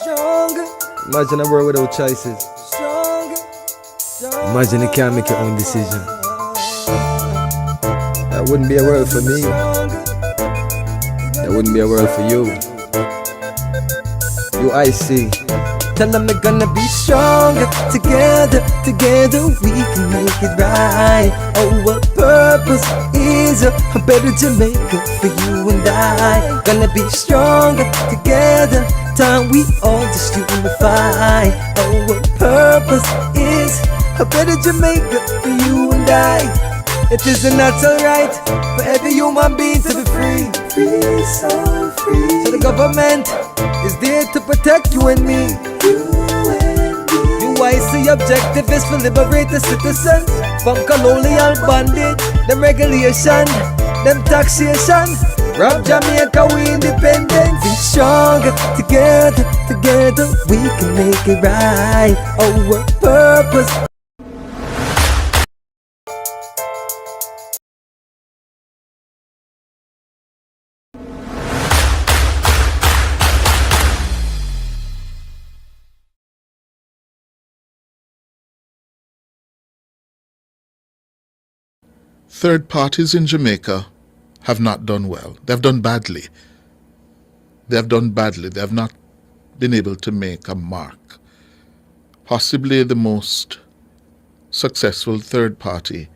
Imagine a world without choices. Imagine you can't make your own decision. That wouldn't be a world for me. That wouldn't be a world for you. UIC. Tell them we're gonna be stronger. Together we can make it right. Our purpose is a better Jamaica for you and I. Gonna be stronger together. Time we all just unify. Our purpose is a better Jamaica for you and I. It is a natural right for every human being to be free. Free, so free. So the government is there to protect you and me. UIC objective is to liberate the citizens from colonial bondage, them regulation, them taxation. Rob Jamaica, we independent. Be stronger together we can make it right. Our purpose. Third parties in Jamaica have not done well. They have done badly. They have done badly. They have not been able to make a mark. Possibly the most successful third party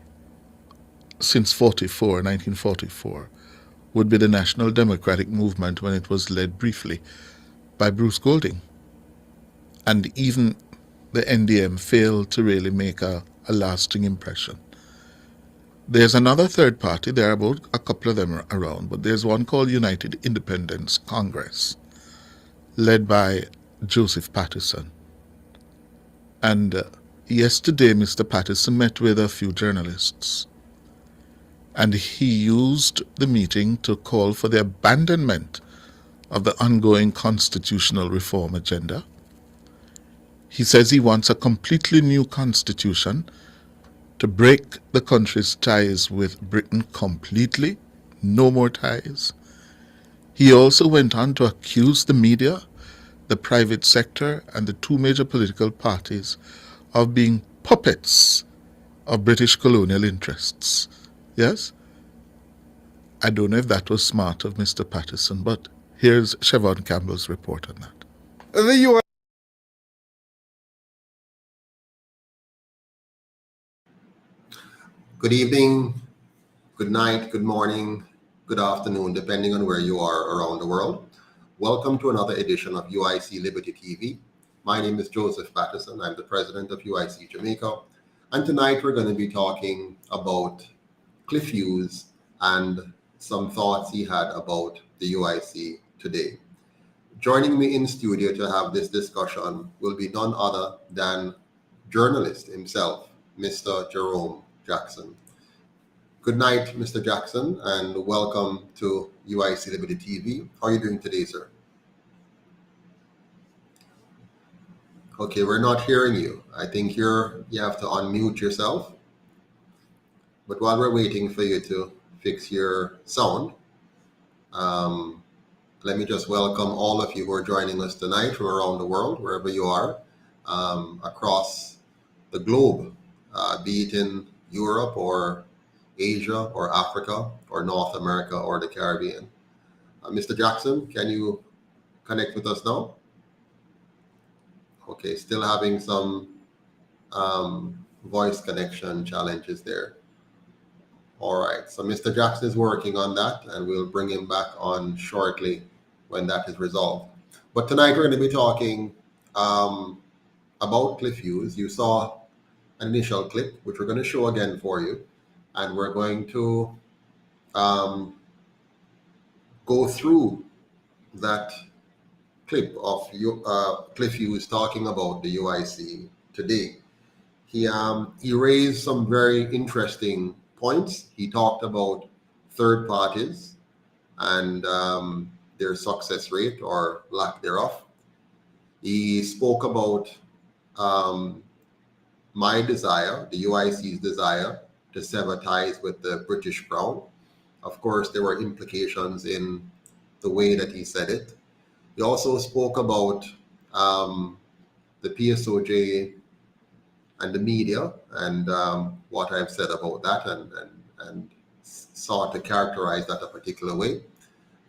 since 1944, would be the National Democratic Movement when it was led briefly by Bruce Golding. And even the NDM failed to really make a lasting impression. There's another third party, there are about a couple of them around, but there's one called United Independence Congress, led by Joseph Patterson. And yesterday, Mr. Patterson met with a few journalists, and he used the meeting to call for the abandonment of the ongoing constitutional reform agenda. He says he wants a completely new constitution to break the country's ties with Britain completely, no more ties. He also went on to accuse the media, the private sector, and the two major political parties of being puppets of British colonial interests. Yes? I don't know if that was smart of Mr. Patterson, but here's Siobhan Campbell's report on that. Good evening, good night, good morning, good afternoon, depending on where you are around the world. Welcome to another edition of UIC Liberty TV. My name is Joseph Patterson. I'm the president of UIC Jamaica. And tonight we're going to be talking about Cliff Hughes and some thoughts he had about the UIC today. Joining me in studio to have this discussion will be none other than journalist himself, Mr. Jerome Jackson. Good night, Mr. Jackson, and welcome to UIC Liberty TV. How are you doing today, sir? Okay, we're not hearing you. I think you have to unmute yourself. But while we're waiting for you to fix your sound, let me just welcome all of you who are joining us tonight from around the world, wherever you are, across the globe, be it in Europe or Asia or Africa or North America or the Caribbean. Mr. Jackson, can you connect with us now? Okay, still having some voice connection challenges there. All right, so Mr. Jackson is working on that, and we'll bring him back on shortly when that is resolved. But tonight we're going to be talking about Cliff Hughes. You saw an initial clip, which we're going to show again for you, and we're going to go through that clip of Cliff Hughes talking about the UIC today. He raised some very interesting points. He talked about third parties and their success rate or lack thereof. He spoke about my desire, the UIC's desire, to sever ties with the British Crown. Of course, there were implications in the way that he said it. He also spoke about the PSOJ and the media, and what I've said about that, and sought to characterize that a particular way.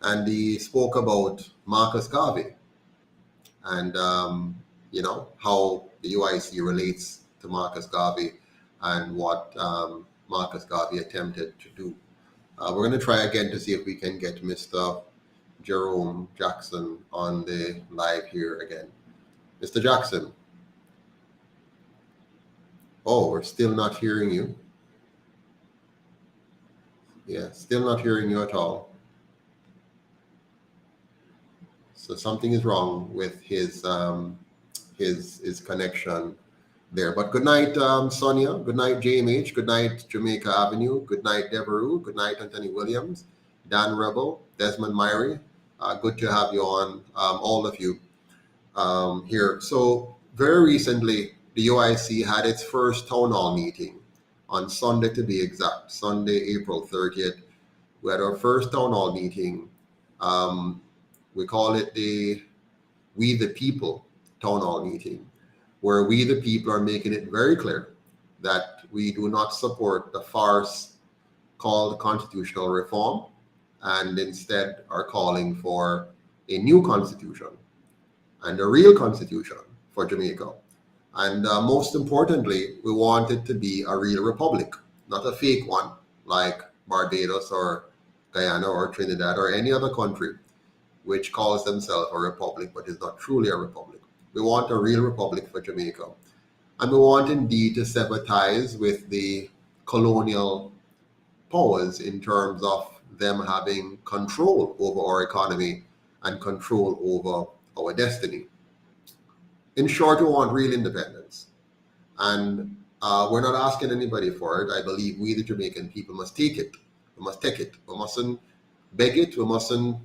And he spoke about Marcus Garvey and how the UIC relates to Marcus Garvey and what Marcus Garvey attempted to do. We're going to try again to see if we can get Mr. Jerome Jackson on the live here again. Mr. Jackson. Oh, we're still not hearing you. Yeah, still not hearing you at all. So something is wrong with his connection there. But good night, Sonia. Good night, JMH. Good night, Jamaica Avenue. Good night, Devereux. Good night, Anthony Williams, Dan Rebel, Desmond Myrie. Good to have you on, all of you here. So very recently, the UIC had its first town hall meeting on Sunday, to be exact, Sunday, April 30th. We had our first town hall meeting. We call it the We the People town hall meeting, where we the people are making it very clear that we do not support the farce called constitutional reform, and instead are calling for a new constitution and a real constitution for Jamaica. And most importantly, we want it to be a real republic, not a fake one like Barbados or Guyana or Trinidad or any other country which calls themselves a republic but is not truly a republic. We want a real republic for Jamaica. And we want indeed to sever ties with the colonial powers in terms of them having control over our economy and control over our destiny. In short, we want real independence. And we're not asking anybody for it. I believe we, the Jamaican people, must take it. We must take it. We mustn't beg it. We mustn't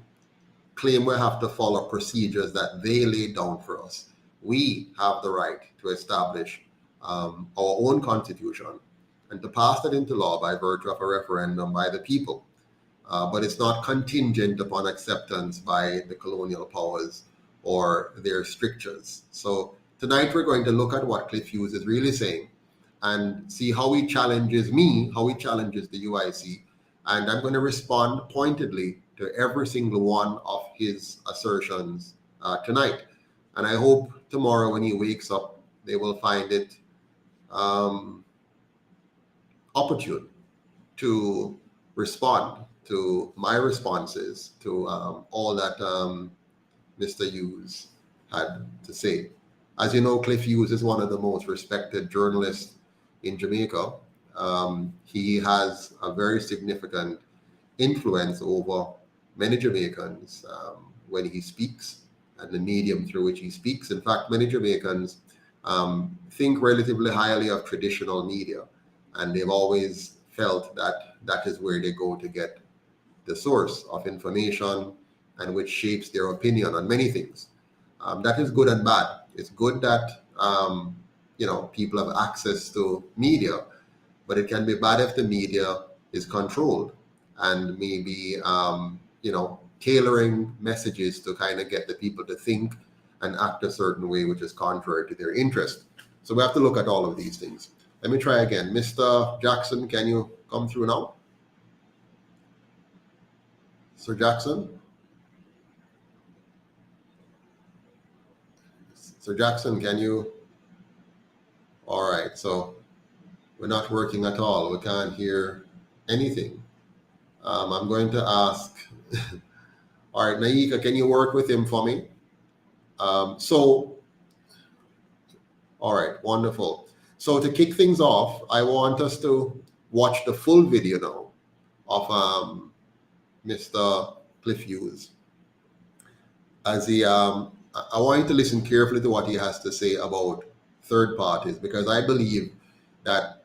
claim we have to follow procedures that they laid down for us. We have the right to establish our own constitution and to pass that into law by virtue of a referendum by the people. But it's not contingent upon acceptance by the colonial powers or their strictures. So tonight we're going to look at what Cliff Hughes is really saying and see how he challenges me, how he challenges the UIC. And I'm going to respond pointedly to every single one of his assertions tonight. And I hope tomorrow when he wakes up, they will find it opportune to respond to my responses to all that Mr. Hughes had to say. As you know, Cliff Hughes is one of the most respected journalists in Jamaica. He has a very significant influence over many Jamaicans when he speaks and the medium through which he speaks. In fact, many Jamaicans think relatively highly of traditional media, and they've always felt that that is where they go to get the source of information and which shapes their opinion on many things. That is good and bad. It's good that people have access to media, but it can be bad if the media is controlled and maybe tailoring messages to kind of get the people to think and act a certain way which is contrary to their interest. So we have to look at all of these things. Let me try again. Mr. Jackson, can you come through now? Sir Jackson? Sir Jackson, can you? All right, so we're not working at all. We can't hear anything. I'm going to ask. All right, Naika, can you work with him for me? All right, wonderful. So to kick things off, I want us to watch the full video now of Mr. Cliff Hughes. As he, I want you to listen carefully to what he has to say about third parties, because I believe that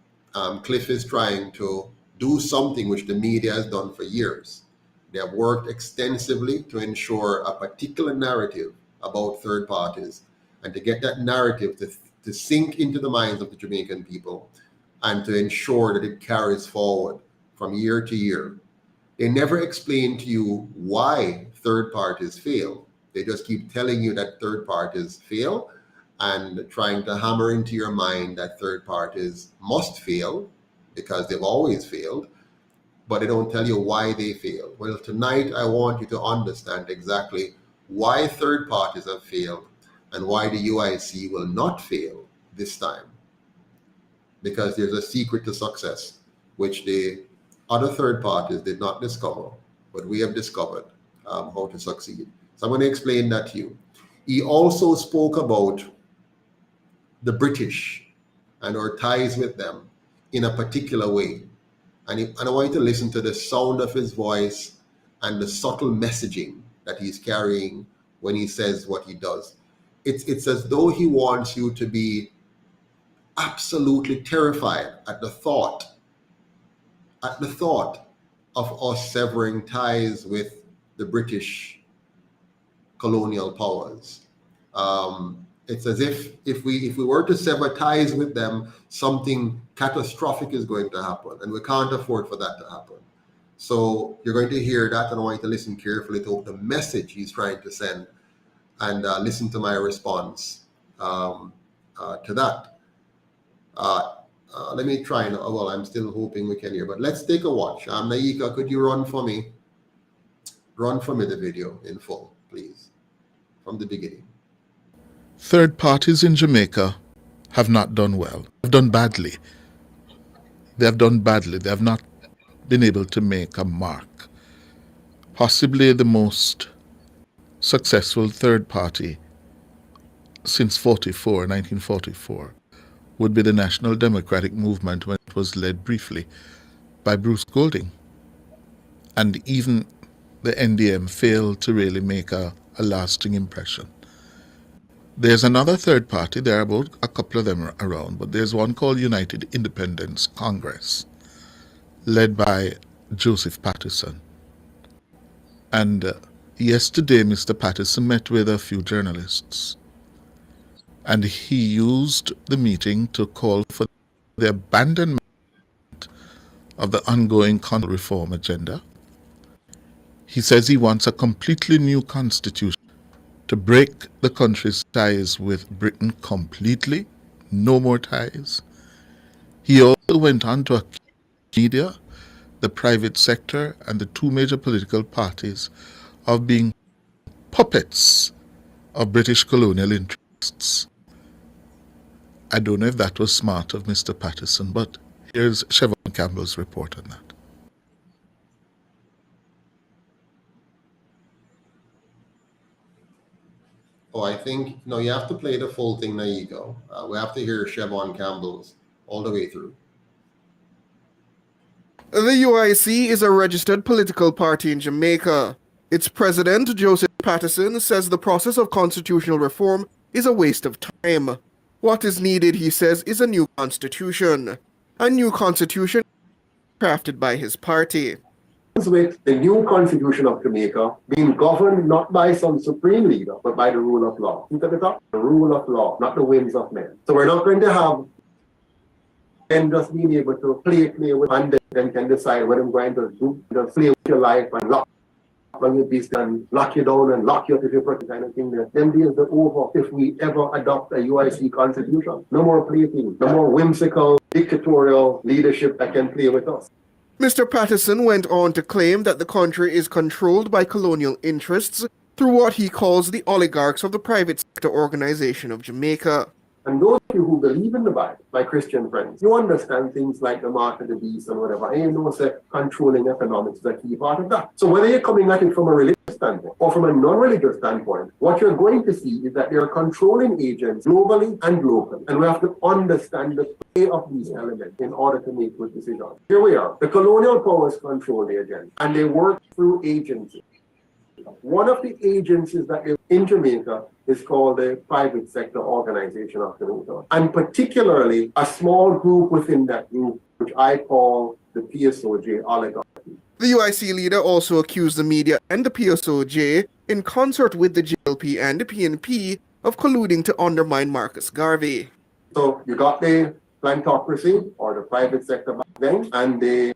Cliff is trying to do something which the media has done for years. They have worked extensively to ensure a particular narrative about third parties and to get that narrative to sink into the minds of the Jamaican people and to ensure that it carries forward from year to year. They never explain to you why third parties fail. They They just keep telling you that third parties fail and trying to hammer into your mind that third parties must fail because they've always failed, but they don't tell you why they fail. Well, tonight I want you to understand exactly why third parties have failed and why the UIC will not fail this time. Because there's a secret to success, which the other third parties did not discover, but we have discovered how to succeed. So I'm going to explain that to you. He also spoke about the British and our ties with them in a particular way. And I want you to listen to the sound of his voice and the subtle messaging that he's carrying when he says what he does. It's as though he wants you to be absolutely terrified at the thought of us severing ties with the British colonial powers. It's as if we were to sever ties with them, something catastrophic is going to happen, and we can't afford for that to happen. So you're going to hear that, and I want you to listen carefully to the message he's trying to send, and listen to my response to that. Let me try. Well, I'm still hoping we can hear, but let's take a watch. Naika, could you run for me the video in full, please, from the beginning. Third parties in Jamaica have not done well. They've done badly. They have done badly. They have not been able to make a mark. Possibly the most successful third party since 1944, would be the National Democratic Movement when it was led briefly by Bruce Golding. And even the NDM failed to really make a lasting impression. There's another third party, there are about a couple of them around, but there's one called United Independence Congress, led by Joseph Patterson. And yesterday, Mr. Patterson met with a few journalists, and he used the meeting to call for the abandonment of the ongoing constitutional reform agenda. He says he wants a completely new constitution to break the country's ties with Britain completely, no more ties. He also went on to accuse media, the private sector, and the two major political parties of being puppets of British colonial interests. I don't know if that was smart of Mr. Patterson, but here's Siobhan Campbell's report on that. Oh, I think, no, you have to play the full thing, Naiko. We have to hear Siobhan Campbell's all the way through. The UIC is a registered political party in Jamaica. Its president, Joseph Patterson, says the process of constitutional reform is a waste of time. What is needed, he says, is a new constitution. A new constitution crafted by his party. With the new constitution of Jamaica being governed not by some supreme leader, but by the rule of law. Think of it up, the rule of law, not the whims of men. So we're not going to have them just being able to play with and then can decide what I'm going to do, just play with your life and lock on your business and lock you down and lock you up if you're kind of thing. Them days are over if we ever adopt a UIC constitution. No more plaything, no more whimsical dictatorial leadership that can play with us. Mr. Patterson went on to claim that the country is controlled by colonial interests through what he calls the oligarchs of the private sector organization of Jamaica. And those of you who believe in the Bible, my Christian friends, you understand things like the mark of the beast and whatever. And you know that controlling economics is a key part of that. So whether you're coming at it from a religious standpoint or from a non-religious standpoint, what you're going to see is that there are controlling agents globally and locally. And we have to understand the play of these elements in order to make good decisions. Here we are. The colonial powers control the agenda, and they work through agencies. One of the agencies that is in Jamaica is called the Private Sector Organization of Jamaica, and particularly a small group within that group, which I call the PSOJ oligarchy. The UIC leader also accused the media and the PSOJ, in concert with the JLP and the PNP, of colluding to undermine Marcus Garvey. So you got the plantocracy, or the private sector back then, and the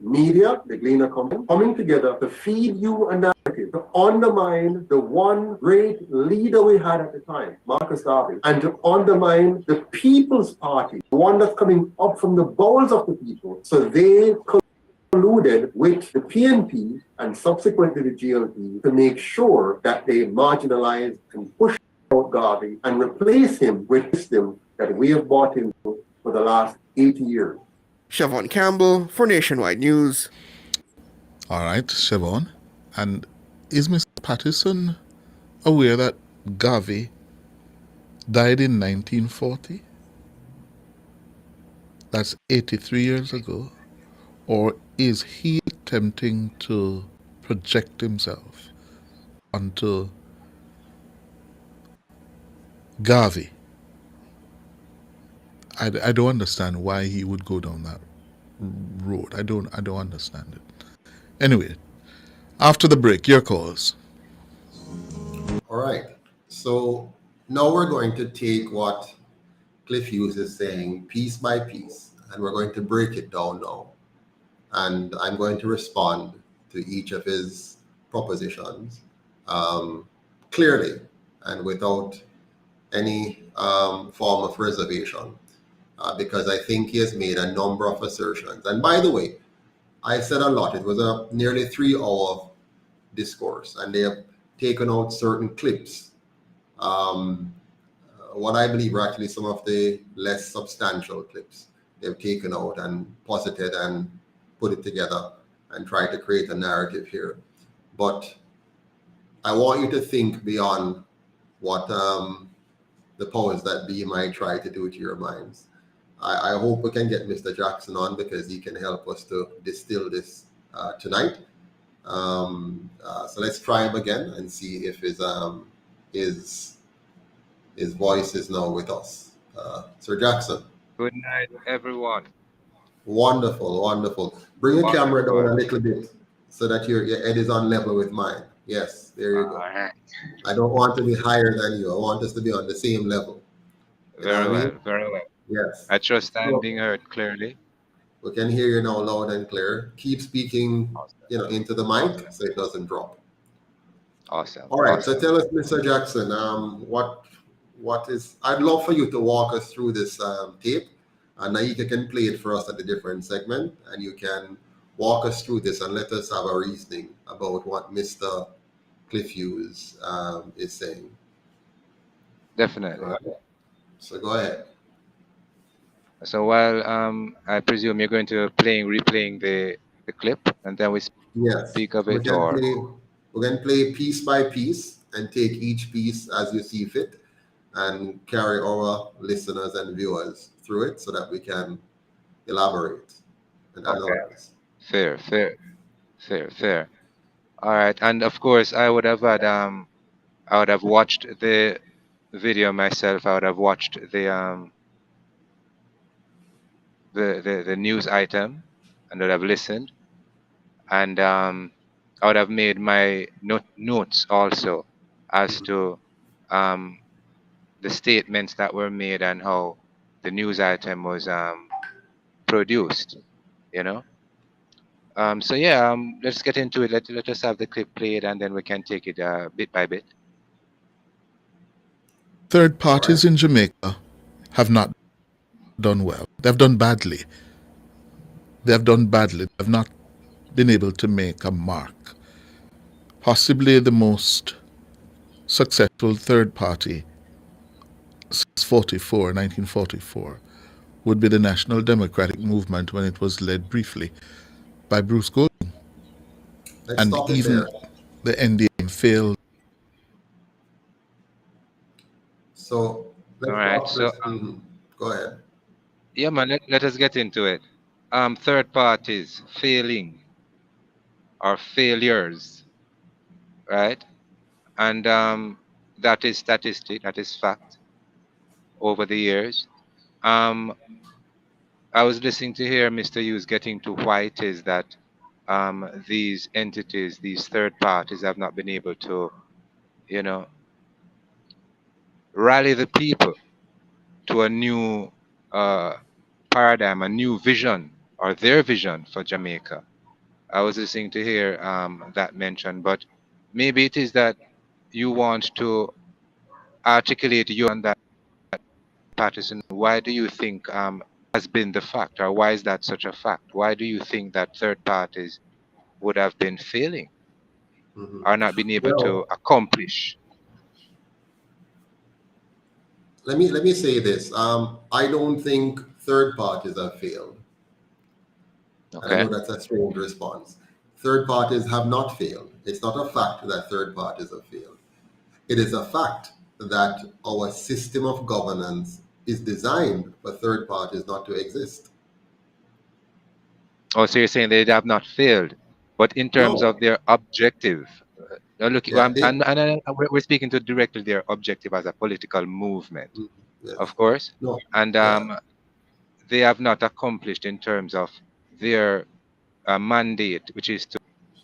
media, the Gleaner company, coming together to feed you a narrative narrative to undermine the one great leader we had at the time, Marcus Garvey, and to undermine the People's Party, the one that's coming up from the bowels of the people. So they colluded with the PNP and subsequently the GLP to make sure that they marginalize and push out Garvey and replace him with system that we have bought into for the last 80 years. Siobhan Campbell for Nationwide News. All right, Siobhan. And is Mr. Pattison aware that Garvey died in 1940? That's 83 years ago. Or is he attempting to project himself onto Garvey? I don't understand why he would go down that road. I don't understand it. Anyway, after the break, your calls. All right. So now we're going to take what Cliff Hughes is saying piece by piece, and we're going to break it down now. And I'm going to respond to each of his propositions clearly and without any form of reservation, because I think he has made a number of assertions. And by the way, I said a lot. It was a nearly 3-hour discourse, and they have taken out certain clips. What I believe are actually some of the less substantial clips they've taken out and posited and put it together and try to create a narrative here. But I want you to think beyond what the powers that be might try to do to your minds. I hope we can get Mr. Jackson on, because he can help us to distill this tonight. So let's try him again and see if his voice is now with us. Sir Jackson. Good night, everyone. Wonderful, wonderful. Bring your camera down a little bit so that your head is on level with mine. Yes, there you go. All right. I don't want to be higher than you. I want us to be on the same level. Very well, very well. Yes. I trust I'm being heard clearly. We can hear you now loud and clear. Keep speaking, into the mic so it doesn't drop. Awesome. All right. Awesome. So tell us, Mr. Jackson, what is? I'd love for you to walk us through this tape, and Naika can play it for us at a different segment, and you can walk us through this and let us have a reasoning about what Mr. Cliff Hughes is saying. Definitely. So go ahead. So while I presume you're going to replaying the clip, and then we speak of it, We can play piece by piece and take each piece as you see fit, and carry our listeners and viewers through it so that we can elaborate and analyze. Fair. All right, and of course I would have watched the video myself. I would have watched the news item, and would have listened, and I would have made my notes also as to the statements that were made and how the news item was produced, So yeah, let's get into it. Let us have the clip played, and then we can take it bit by bit. Third parties in Jamaica have not done well. They've done badly. They have not been able to make a mark. Possibly the most successful third party since 1944, would be the National Democratic Movement, when it was led briefly by Bruce Golding. And even the NDM failed. So all right, so go ahead. Yeah, man, let us get into it. Third parties failing or failures, right? And that is statistic, that is fact over the years. I was listening to hear Mr. Hughes getting to why it is that these entities, these third parties, have not been able to, rally the people to a new paradigm, a new vision, or their vision for Jamaica. I was listening to hear that mentioned, but maybe it is that you want to articulate you on that, Patterson. Why do you think has been the fact, or why is that such a fact? Why do you think that third parties would have been failing Mhm. or not been able to Well, accomplish? let me say this. I don't think third parties have failed. And I Okay. know that's a strange response. Third parties have not failed. It's not a fact that third parties have failed. It is a fact that our system of governance is designed for third parties not to exist. Oh, so you're saying they have not failed, but in terms of No. their objective, look, Yeah. we're speaking to directly their objective as a political movement, Yes. of course, No. and Yeah. they have not accomplished in terms of their mandate, which is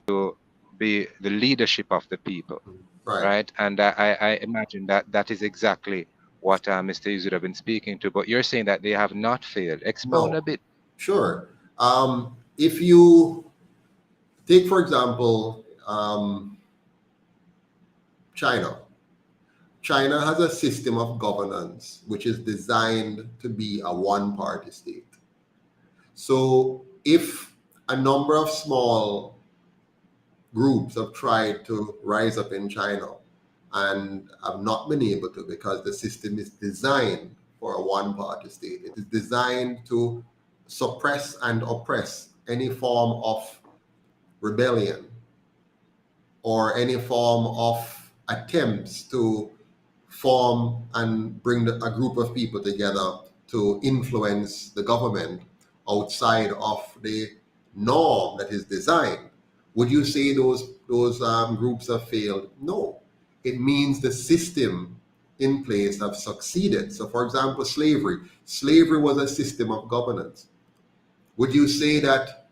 to be the leadership of the people, Right. right? And I imagine that that is exactly what Mr. Yusuf have been speaking to. But you're saying that they have not failed. Expound a No. bit. Sure. If you take, for example, China. China has a system of governance which is designed to be a one-party state. So if a number of small groups have tried to rise up in China and have not been able to, because the system is designed for a one-party state. It is designed to suppress and oppress any form of rebellion or any form of attempts to form and bring a group of people together to influence the government outside of the norm that is designed. Would you say those groups have failed? No. It means the system in place have succeeded. So, for example, slavery. Slavery was a system of governance. Would you say that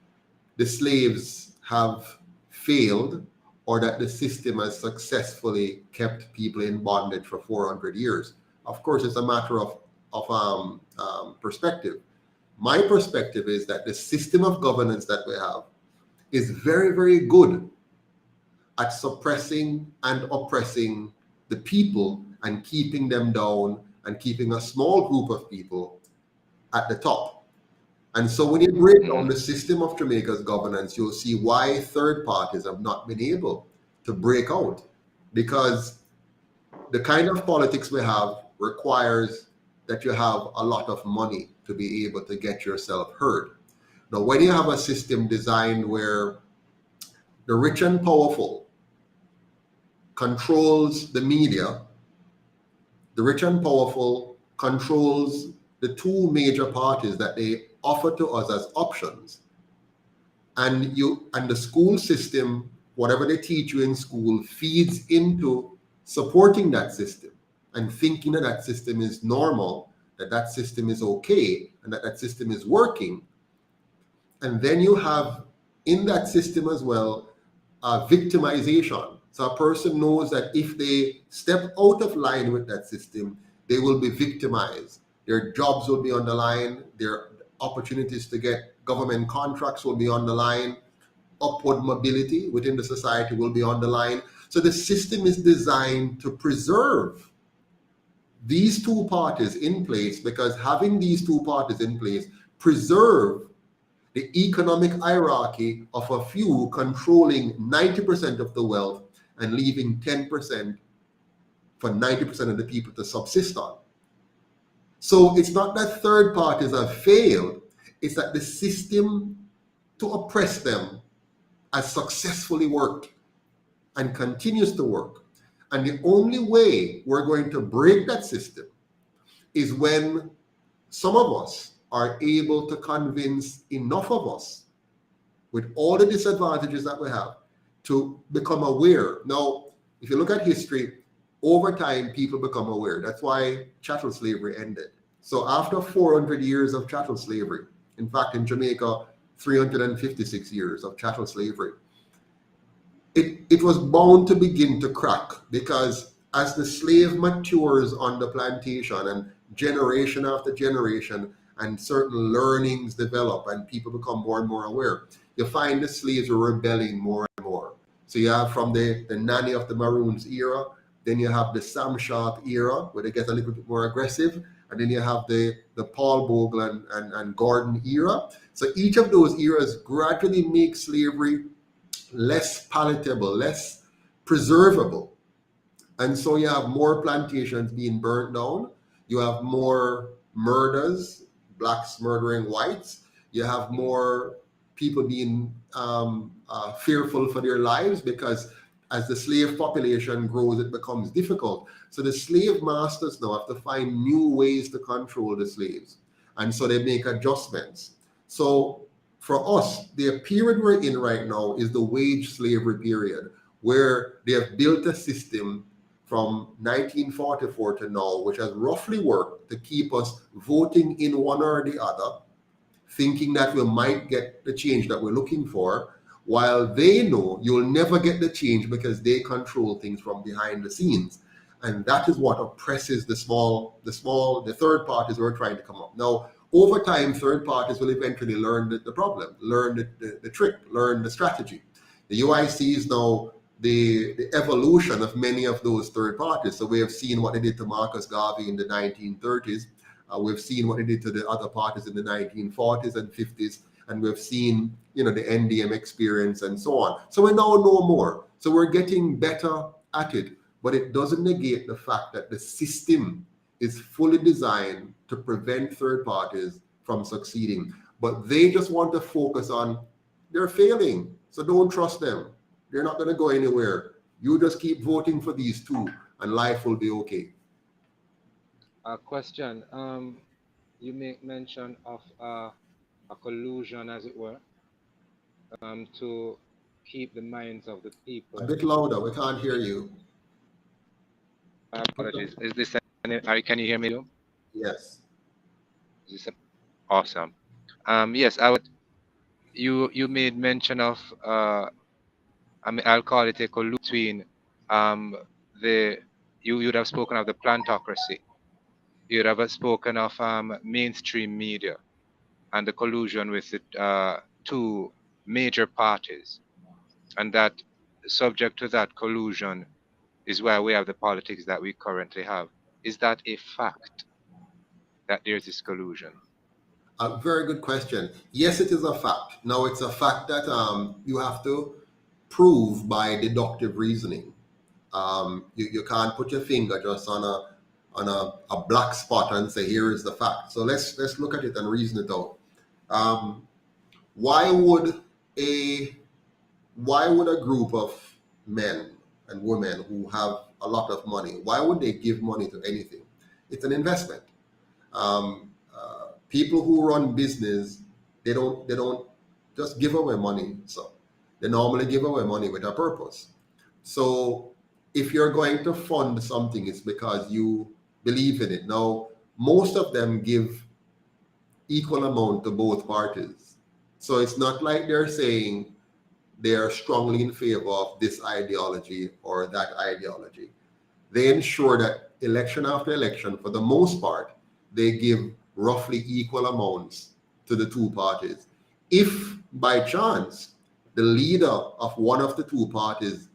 the slaves have failed, or that the system has successfully kept people in bondage for 400 years? Of course, it's a matter of perspective. My perspective is that the system of governance that we have is very, very good at suppressing and oppressing the people and keeping them down and keeping a small group of people at the top. And so when you break down the system of Jamaica's governance, you'll see why third parties have not been able to break out. Because the kind of politics we have requires that you have a lot of money to be able to get yourself heard. Now, when you have a system designed where the rich and powerful controls the media, the rich and powerful controls the two major parties that they offer to us as options, and the school system, whatever they teach you in school, feeds into supporting that system and thinking that that system is normal, that that system is okay, and that that system is working. And then you have in that system as well victimization. So a person knows that if they step out of line with that system, they will be victimized. Their jobs will be on the line, their opportunities to get government contracts will be on the line, upward mobility within the society will be on the line. So the system is designed to preserve these two parties in place, because having these two parties in place preserve the economic hierarchy of a few controlling 90% of the wealth and leaving 10% for 90% of the people to subsist on. So it's not that third parties have failed, it's that the system to oppress them has successfully worked and continues to work. And the only way we're going to break that system is when some of us are able to convince enough of us, with all the disadvantages that we have, to become aware. Now, if you look at history, over time, people become aware. That's why chattel slavery ended. So after 400 years of chattel slavery, in fact, in Jamaica, 356 years of chattel slavery, it was bound to begin to crack, because as the slave matures on the plantation and generation after generation, and certain learnings develop and people become more and more aware, you find the slaves are rebelling more and more. So you have from the Nanny of the Maroons era, then you have the Sam Sharp era, where they get a little bit more aggressive, and then you have the Paul Bogle and Gordon era. So each of those eras gradually make slavery less palatable, less preservable. And so you have more plantations being burnt down. You have more murders, blacks murdering whites. You have more people being fearful for their lives, because as the slave population grows, it becomes difficult. So the slave masters now have to find new ways to control the slaves. And so they make adjustments. So for us, the period we're in right now is the wage slavery period, where they have built a system from 1944 to now, which has roughly worked to keep us voting in one or the other, thinking that we might get the change that we're looking for, while they know you'll never get the change because they control things from behind the scenes. And that is what oppresses the third parties who are trying to come up. Now, over time, third parties will eventually learn the problem, learn the trick, learn the strategy. The UIC is now the evolution of many of those third parties. So we have seen what they did to Marcus Garvey in the 1930s. We've seen what they did to the other parties in the 1940s and 50s. And we've seen, the NDM experience and so on. So we now know more. So we're getting better at it. But it doesn't negate the fact that the system is fully designed to prevent third parties from succeeding. But they just want to focus on they're failing. So don't trust them. They're not going to go anywhere. You just keep voting for these two and life will be okay. A question. You make mention of a collusion, as it were, to keep the minds of the people. A bit louder. We can't hear you. Apologies. Is this can you hear me? Yes. Is this awesome? Yes, you made mention of I'll call it a collusion between you'd have spoken of the plantocracy. You'd have spoken of mainstream media and the collusion with the two major parties, and that subject to that collusion is why we have the politics that we currently have. Is that a fact that there's this collusion? A very good question. Yes, it is a fact. Now, it's a fact that you have to prove by deductive reasoning. You can't put your finger just on a black spot and say, here is the fact. So let's look at it and reason it out. Why would a group of men and women who have a lot of money, why would they give money to anything? It's an investment. People who run business, they don't just give away money. So they normally give away money with a purpose. So if you're going to fund something, it's because you believe in it. Now, most of them give equal amount to both parties. So it's not like they're saying they are strongly in favor of this ideology or that ideology. They ensure that election after election, for the most part, they give roughly equal amounts to the two parties. If by chance the leader of one of the two parties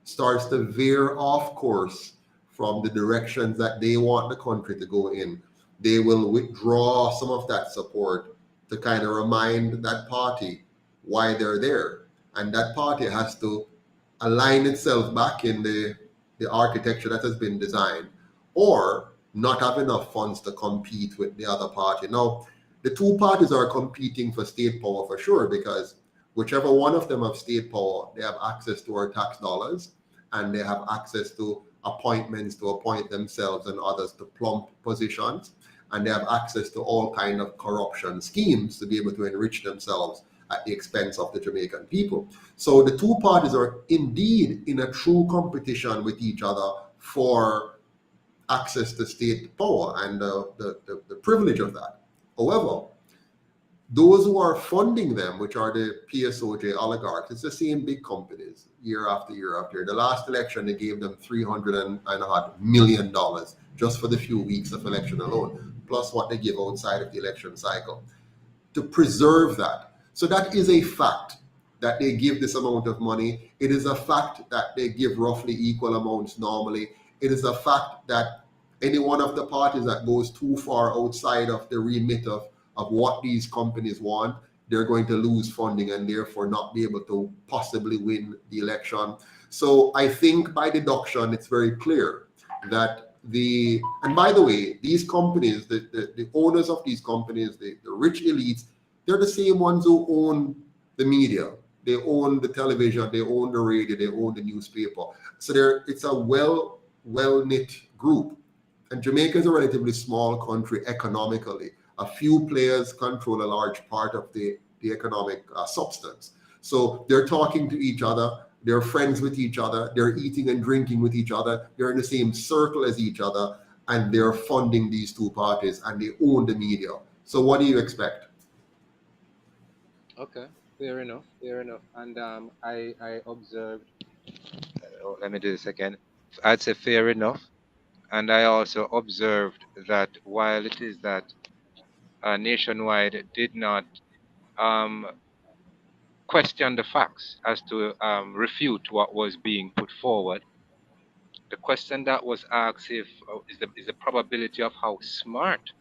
starts to veer off course from the directions that they want the country to go in, they will withdraw some of that support to kind of remind that party why they're there. And that party has to align itself back in the architecture that has been designed, or not have enough funds to compete with the other party. Now, the two parties are competing for state power for sure, because whichever one of them have state power, they have access to our tax dollars, and they have access to appointments to appoint themselves and others to plump positions, and they have access to all kind of corruption schemes to be able to enrich themselves at the expense of the Jamaican people. So the two parties are indeed in a true competition with each other for access to state power and the privilege of that. However, those who are funding them, which are the PSOJ oligarchs, it's the same big companies year after year after year. The last election, they gave them $300 million just for the few weeks of election alone, plus what they give outside of the election cycle, to preserve that. So that is a fact. that they give this amount of money. It is a fact that they give roughly equal amounts normally. It is a fact that any one of the parties that goes too far outside of the remit of what these companies want, they're going to lose funding and therefore not be able to possibly win the election. So I think by deduction, it's very clear that and by the way, these companies, the owners of these companies, the rich elites, they're the same ones who own the media. They own the television, they own the radio, they own the newspaper. So it's a well-knit group. And Jamaica is a relatively small country economically. A few players control a large part of the economic substance. So they're talking to each other, they're friends with each other, they're eating and drinking with each other, they're in the same circle as each other, and they're funding these two parties, and they own the media. So what do you expect? Okay, fair enough. And I observed, let me do this again. I'd say fair enough. And I also observed that while it is that Nationwide did not question the facts as to refute what was being put forward, the question that was asked is the probability of how smart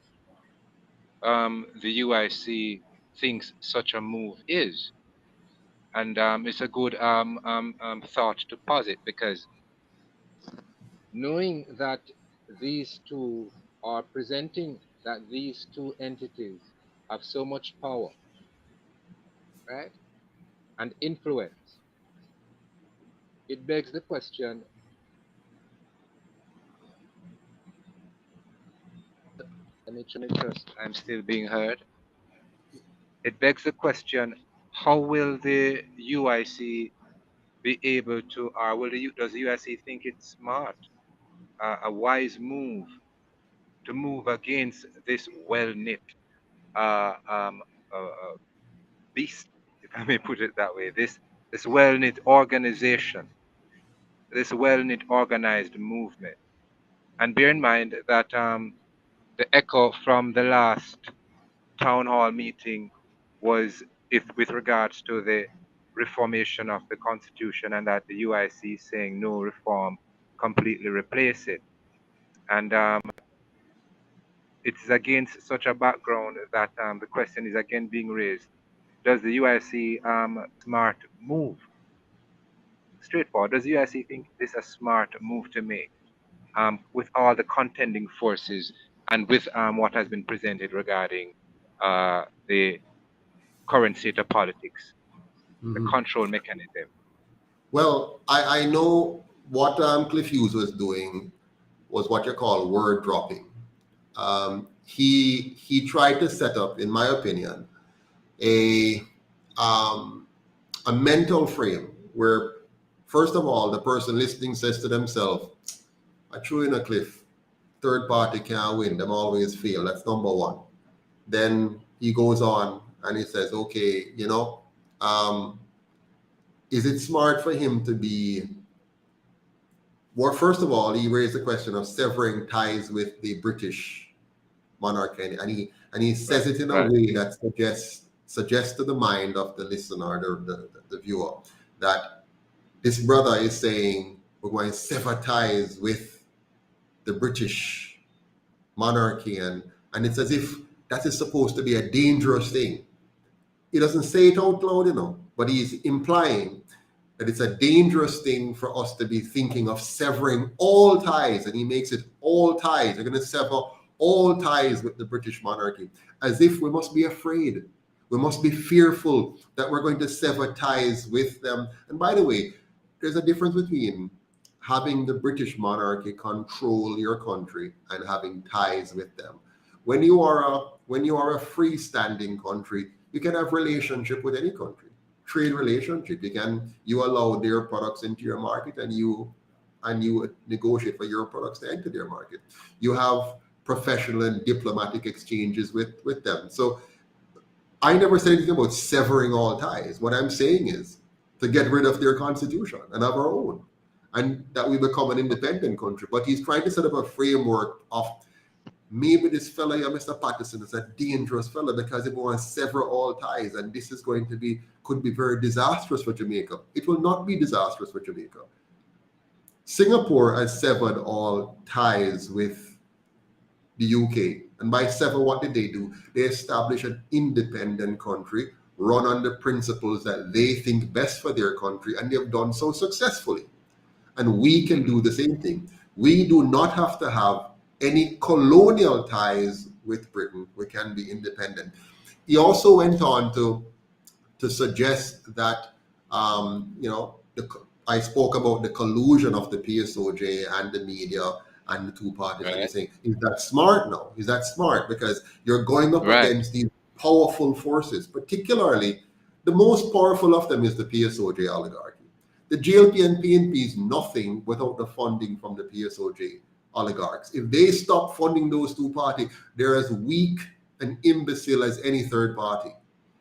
the UIC thinks such a move is. And it's a good thought to posit, because knowing that these two are presenting that these two entities have so much power, right, and influence, it begs the question, let me trust I'm still being heard. It begs the question, how will the UIC be able to, or does the UIC think it's smart, a wise move to move against this well-knit beast, if I may put it that way, this well-knit organization, this well-knit organized movement? And bear in mind that the echo from the last town hall meeting was with regards to the reformation of the Constitution, and that the UIC is saying no reform, completely replace it. And it's against such a background that the question is again being raised. Does the UIC smart move? Straightforward. Does the UIC think this is a smart move to make with all the contending forces and with what has been presented regarding the current state of politics, the control mechanism? Well, I know what Cliff Hughes was doing was what you call word dropping. He tried to set up, in my opinion, a mental frame where, first of all, the person listening says to themselves, I threw in a cliff, third party can't win, them always fail. That's number one. Then he goes on and he says, okay, is it smart for him to be, well, first of all, he raised the question of severing ties with the British monarchy, and he says it in a way that suggests to the mind of the listener, the viewer, that this brother is saying we're going to sever ties with the British monarchy, and it's as if that is supposed to be a dangerous thing. He doesn't say it out loud, but he's implying that it's a dangerous thing for us to be thinking of severing all ties, and he makes it all ties. We're going to sever all ties with the British monarchy, as if we must be afraid. We must be fearful that we're going to sever ties with them. And by the way, there's a difference between having the British monarchy control your country and having ties with them. When you are a freestanding country, you can have relationship with any country, trade relationship. You allow their products into your market, and you negotiate for your products to enter their market. You have professional and diplomatic exchanges with them. So I never said anything about severing all ties. What I'm saying is to get rid of their constitution and have our own, and that we become an independent country. But he's trying to set up a framework of maybe this fella here, Mr. Patterson, is a dangerous fella because he wants to sever all ties, and this is going to be, could be very disastrous for Jamaica. It will not be disastrous for Jamaica. Singapore has severed all ties with the UK. And by sever, what did they do? They established an independent country, run on the principles that they think best for their country, and they have done so successfully. And we can do the same thing. We do not have to have any colonial ties with Britain. We can be independent. He also went on to suggest that, I spoke about the collusion of the PSOJ and the media and the two parties. Right. And saying, is that smart now? Is that smart? Because you're going up Right. against these powerful forces, particularly the most powerful of them is the PSOJ oligarchy. The GLP and PNP is nothing without the funding from the PSOJ oligarchs. If they stop funding those two parties, they're as weak and imbecile as any third party,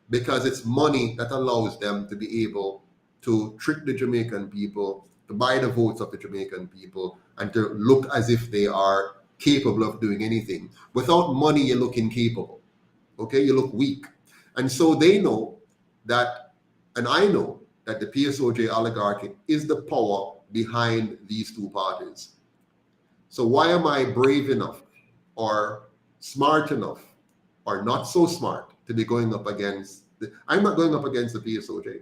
because it's money that allows them to be able to trick the Jamaican people, to buy the votes of the Jamaican people, and to look as if they are capable of doing anything. Without money, you look incapable. Okay, you look weak. And so they know that, and I know that the PSOJ oligarchy is the power behind these two parties. So why am I brave enough or smart enough or not so smart to be going up against I'm not going up against the PSOJ.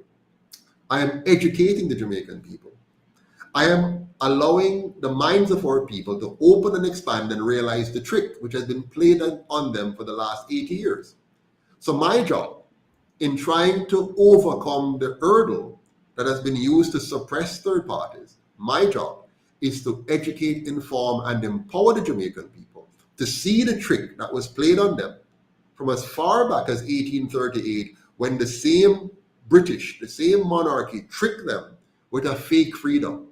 I am educating the Jamaican people. I am allowing the minds of our people to open and expand and realize the trick which has been played on them for the last 80 years. So my job in trying to overcome the hurdle that has been used to suppress third parties, my job is to educate, inform, and empower the Jamaican people to see the trick that was played on them from as far back as 1838, when the same British, the same monarchy, tricked them with a fake freedom.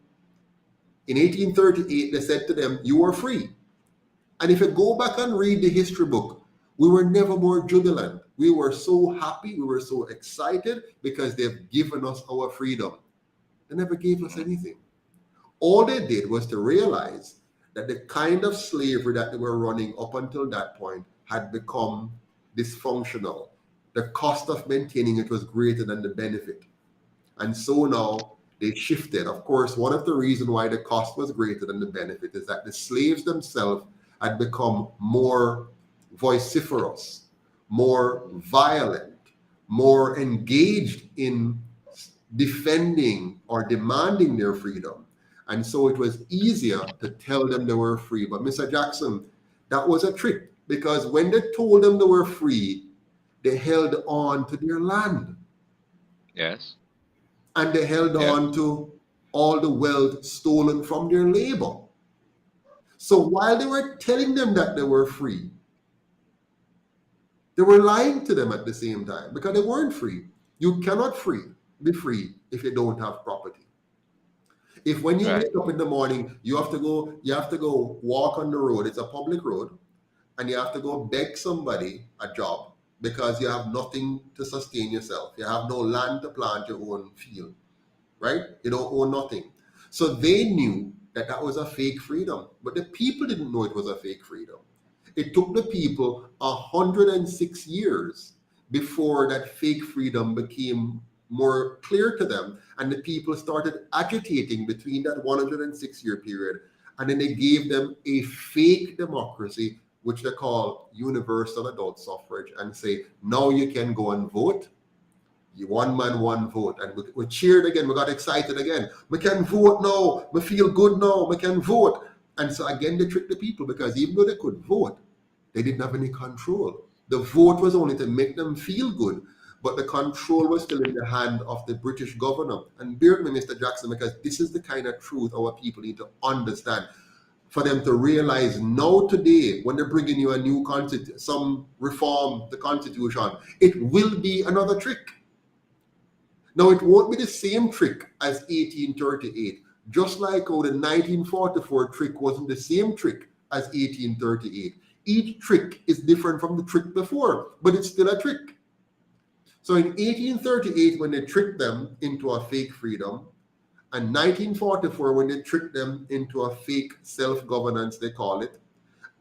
In 1838, they said to them, you are free. And if you go back and read the history book, we were never more jubilant. We were so happy, we were so excited because they've given us our freedom. They never gave us anything. All they did was to realize that the kind of slavery that they were running up until that point had become dysfunctional. The cost of maintaining it was greater than the benefit. And so now they shifted. Of course, one of the reasons why the cost was greater than the benefit is that the slaves themselves had become more vociferous, more violent, more engaged in defending or demanding their freedom. And so it was easier to tell them they were free. But Mr. Jackson, that was a trick, because when they told them they were free, they held on to their land. Yes. And they held on to all the wealth stolen from their labor. So while they were telling them that they were free, they were lying to them at the same time, because they weren't free. You cannot be free if you don't have property. If when you wake up in the morning, you have to go walk on the road, it's a public road, and you have to go beg somebody a job because you have nothing to sustain yourself. You have no land to plant your own field, right? You don't own nothing. So they knew that that was a fake freedom, but the people didn't know it was a fake freedom. It took the people 106 years before that fake freedom became more clear to them, and the people started agitating between that 106-year period, and then they gave them a fake democracy, which they call universal adult suffrage, and say, now you can go and vote. You one man, one vote. And we cheered again, we got excited again. We can vote now, we feel good now, we can vote. And so again, they tricked the people, because even though they could vote, they didn't have any control. The vote was only to make them feel good, but the control was still in the hand of the British governor. And bear with me, Mr. Jackson, because this is the kind of truth our people need to understand, for them to realize now today, when they're bringing you a new some reform, the Constitution, it will be another trick. Now, it won't be the same trick as 1838, just like how the 1944 trick wasn't the same trick as 1838. Each trick is different from the trick before, but it's still a trick. So in 1838, when they tricked them into a fake freedom, and 1944, when they tricked them into a fake self-governance, they call it,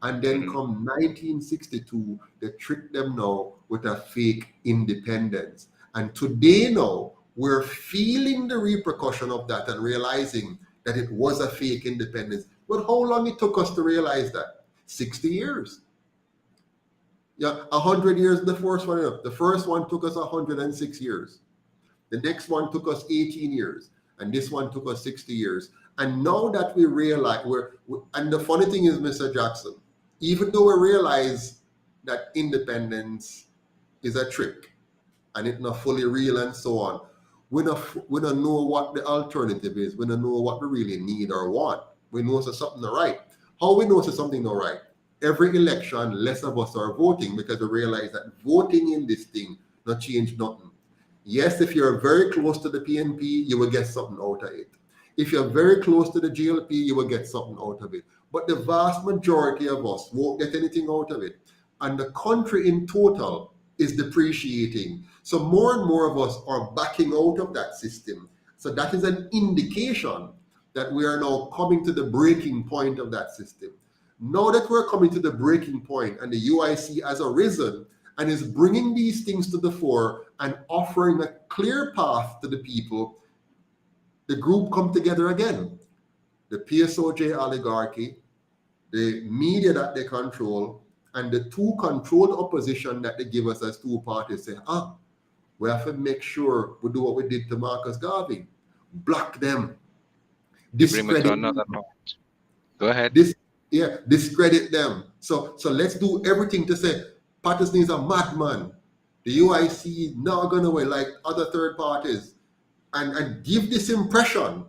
And then come 1962, they tricked them now with a fake independence. And today now, we're feeling the repercussion of that and realizing that it was a fake independence. But how long it took us to realize that? 60 years. Yeah, 100 years the first one. The first one took us 106 years. The next one took us 18 years. And this one took us 60 years. And now that we realize, and the funny thing is, Mr. Jackson, even though we realize that independence is a trick and it's not fully real and so on, we don't know what the alternative is. We don't know what we really need or want. We know there's something not right. How we know there's something not right? Every election, less of us are voting because we realize that voting in this thing not change nothing. Yes, if you're very close to the PNP, you will get something out of it. If you're very close to the GLP, you will get something out of it. But the vast majority of us won't get anything out of it. And the country in total is depreciating. So more and more of us are backing out of that system. So that is an indication that we are now coming to the breaking point of that system. Now that we're coming to the breaking point and the UIC has arisen and is bringing these things to the fore and offering a clear path to the people, the group come together again. The PSOJ oligarchy, the media that they control, and the two controlled opposition that they give us as two parties say, we have to make sure we do what we did to Marcus Garvey. Block them. Discredit them. Go ahead. Discredit them. So let's do everything to say, Patterson is a madman. The UIC is not going away like other third parties. And give this impression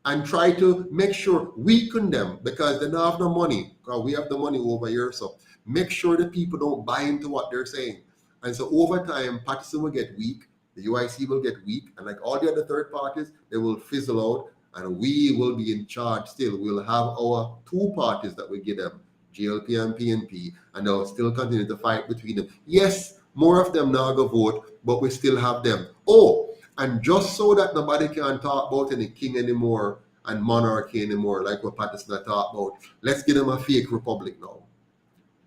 and try to make sure weaken them because they don't have no money. Because we have the money over here. So make sure the people don't buy into what they're saying. And so over time, Patterson will get weak, the UIC will get weak, and like all the other third parties, they will fizzle out, and we will be in charge still. We'll have our two parties that we give them, GLP and PNP, and they'll still continue to fight between them. Yes, more of them now go vote, but we still have them. And just so that nobody can talk about any king anymore and monarchy anymore, like what Patterson talked about, let's give them a fake republic now.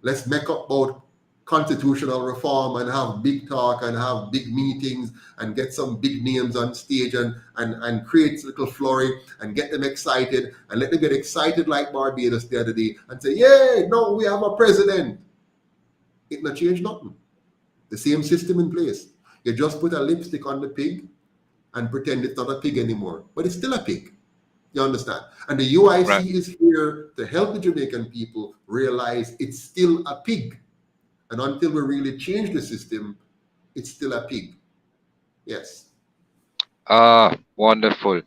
Let's make up about constitutional reform and have big talk and have big meetings and get some big names on stage and create a little flurry and get them excited and let them get excited like Barbados the other day and say, yay, no, we have a president. It not change nothing. The same system in place. You just put a lipstick on the pig and pretend it's not a pig anymore, but it's still a pig. You understand? And the UIC is here to help the Jamaican people realize it's still a pig. And until we really change the system, it's still a pig. Yes. Wonderful.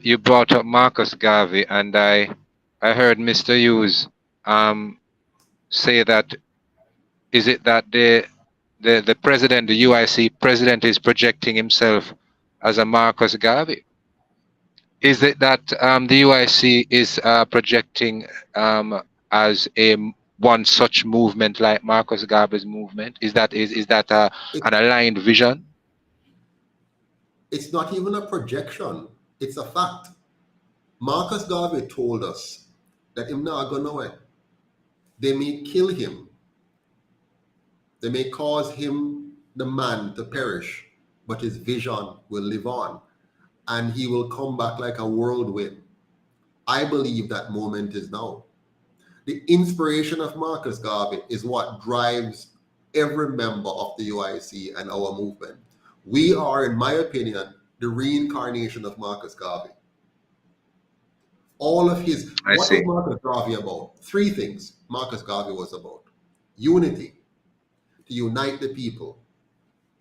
You brought up Marcus Garvey, and I heard Mr. Hughes say that, is it that the president, the UIC president, is projecting himself as a Marcus Garvey? Is it that the UIC is projecting as one such movement like Marcus Garvey's movement? Is that an aligned vision? It's not even a projection. It's a fact. Marcus Garvey told us that him not going nowhere. They may kill him. They may cause him, the man, to perish, but his vision will live on. And he will come back like a whirlwind. I believe that moment is now. The inspiration of Marcus Garvey is what drives every member of the UIC and our movement. We are, in my opinion, the reincarnation of Marcus Garvey. All of his, what was Marcus Garvey about? Three things Marcus Garvey was about. Unity, to unite the people.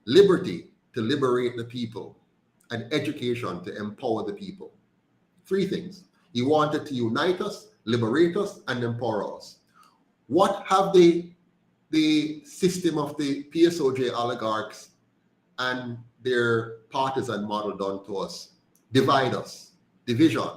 Liberty, to liberate the people. And education, to empower the people. Three things. He wanted to unite us, liberate us, and empower us. What have the system of the PSOJ oligarchs and their partisan model done to us? Divide us. Division.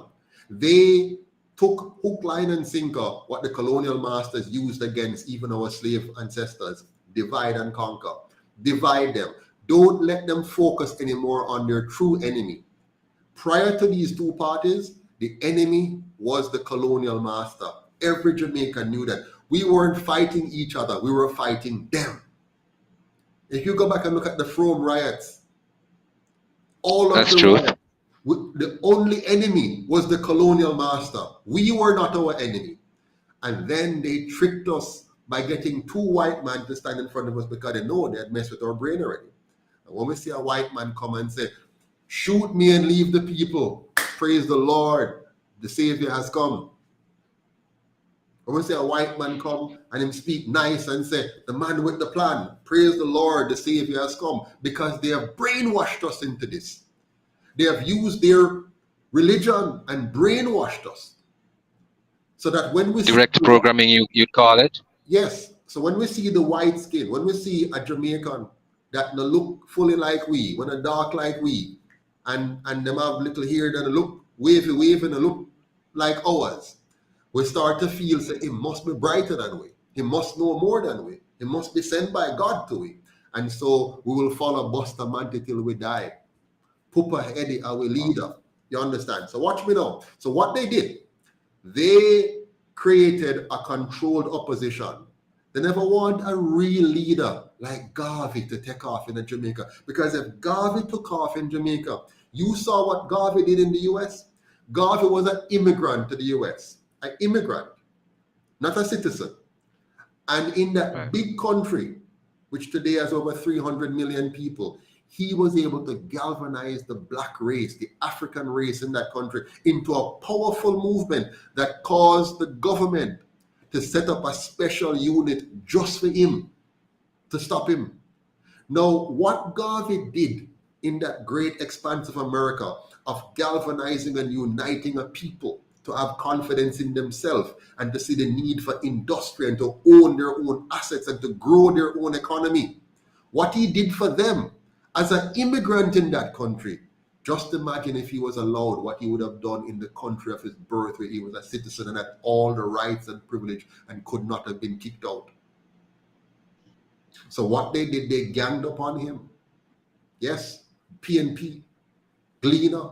They took hook, line, and sinker what the colonial masters used against even our slave ancestors. Divide and conquer. Divide them. Don't let them focus anymore on their true enemy. Prior to these two parties, the enemy was the colonial master. Every Jamaican knew that. We weren't fighting each other, we were fighting them. If you go back and look at the Frome riots, all of That's the true. riots, the only enemy was the colonial master. We were not our enemy. And then they tricked us by getting two white men to stand in front of us because they know they had messed with our brain already. And when we see a white man come and say, shoot me and leave the people, praise the Lord, the Savior has come. When we see a white man come and him speak nice and say, the man with the plan, praise the Lord, the Savior has come, because they have brainwashed us into this. They have used their religion and brainwashed us. So that when we Direct see programming, you'd call it? yes, so when we see the white skin, when we see a Jamaican that no look fully like we, when a dark like we, and them have little hair that look wavy and look like ours, we start to feel that he must be brighter than we. He must know more than we. He must be sent by God to we. And so we will follow Buster Manti till we die. Pupa Eddie, our leader. You understand? So watch me now. So what they did, they created a controlled opposition. They never want a real leader like Garvey to take off in Jamaica. Because if Garvey took off in Jamaica, you saw what Garvey did in the US. Garvey was an immigrant to the US. An immigrant, not a citizen. And in that big country, which today has over 300 million people, he was able to galvanize the black race, the African race in that country, into a powerful movement that caused the government to set up a special unit just for him, to stop him. Now, what Garvey did in that great expanse of America, of galvanizing and uniting a people to have confidence in themselves and to see the need for industry and to own their own assets and to grow their own economy, what he did for them as an immigrant in that country, just imagine if he was allowed what he would have done in the country of his birth, where he was a citizen and had all the rights and privilege and could not have been kicked out. So what they did, they ganged upon him. Yes, PNP, Gleaner.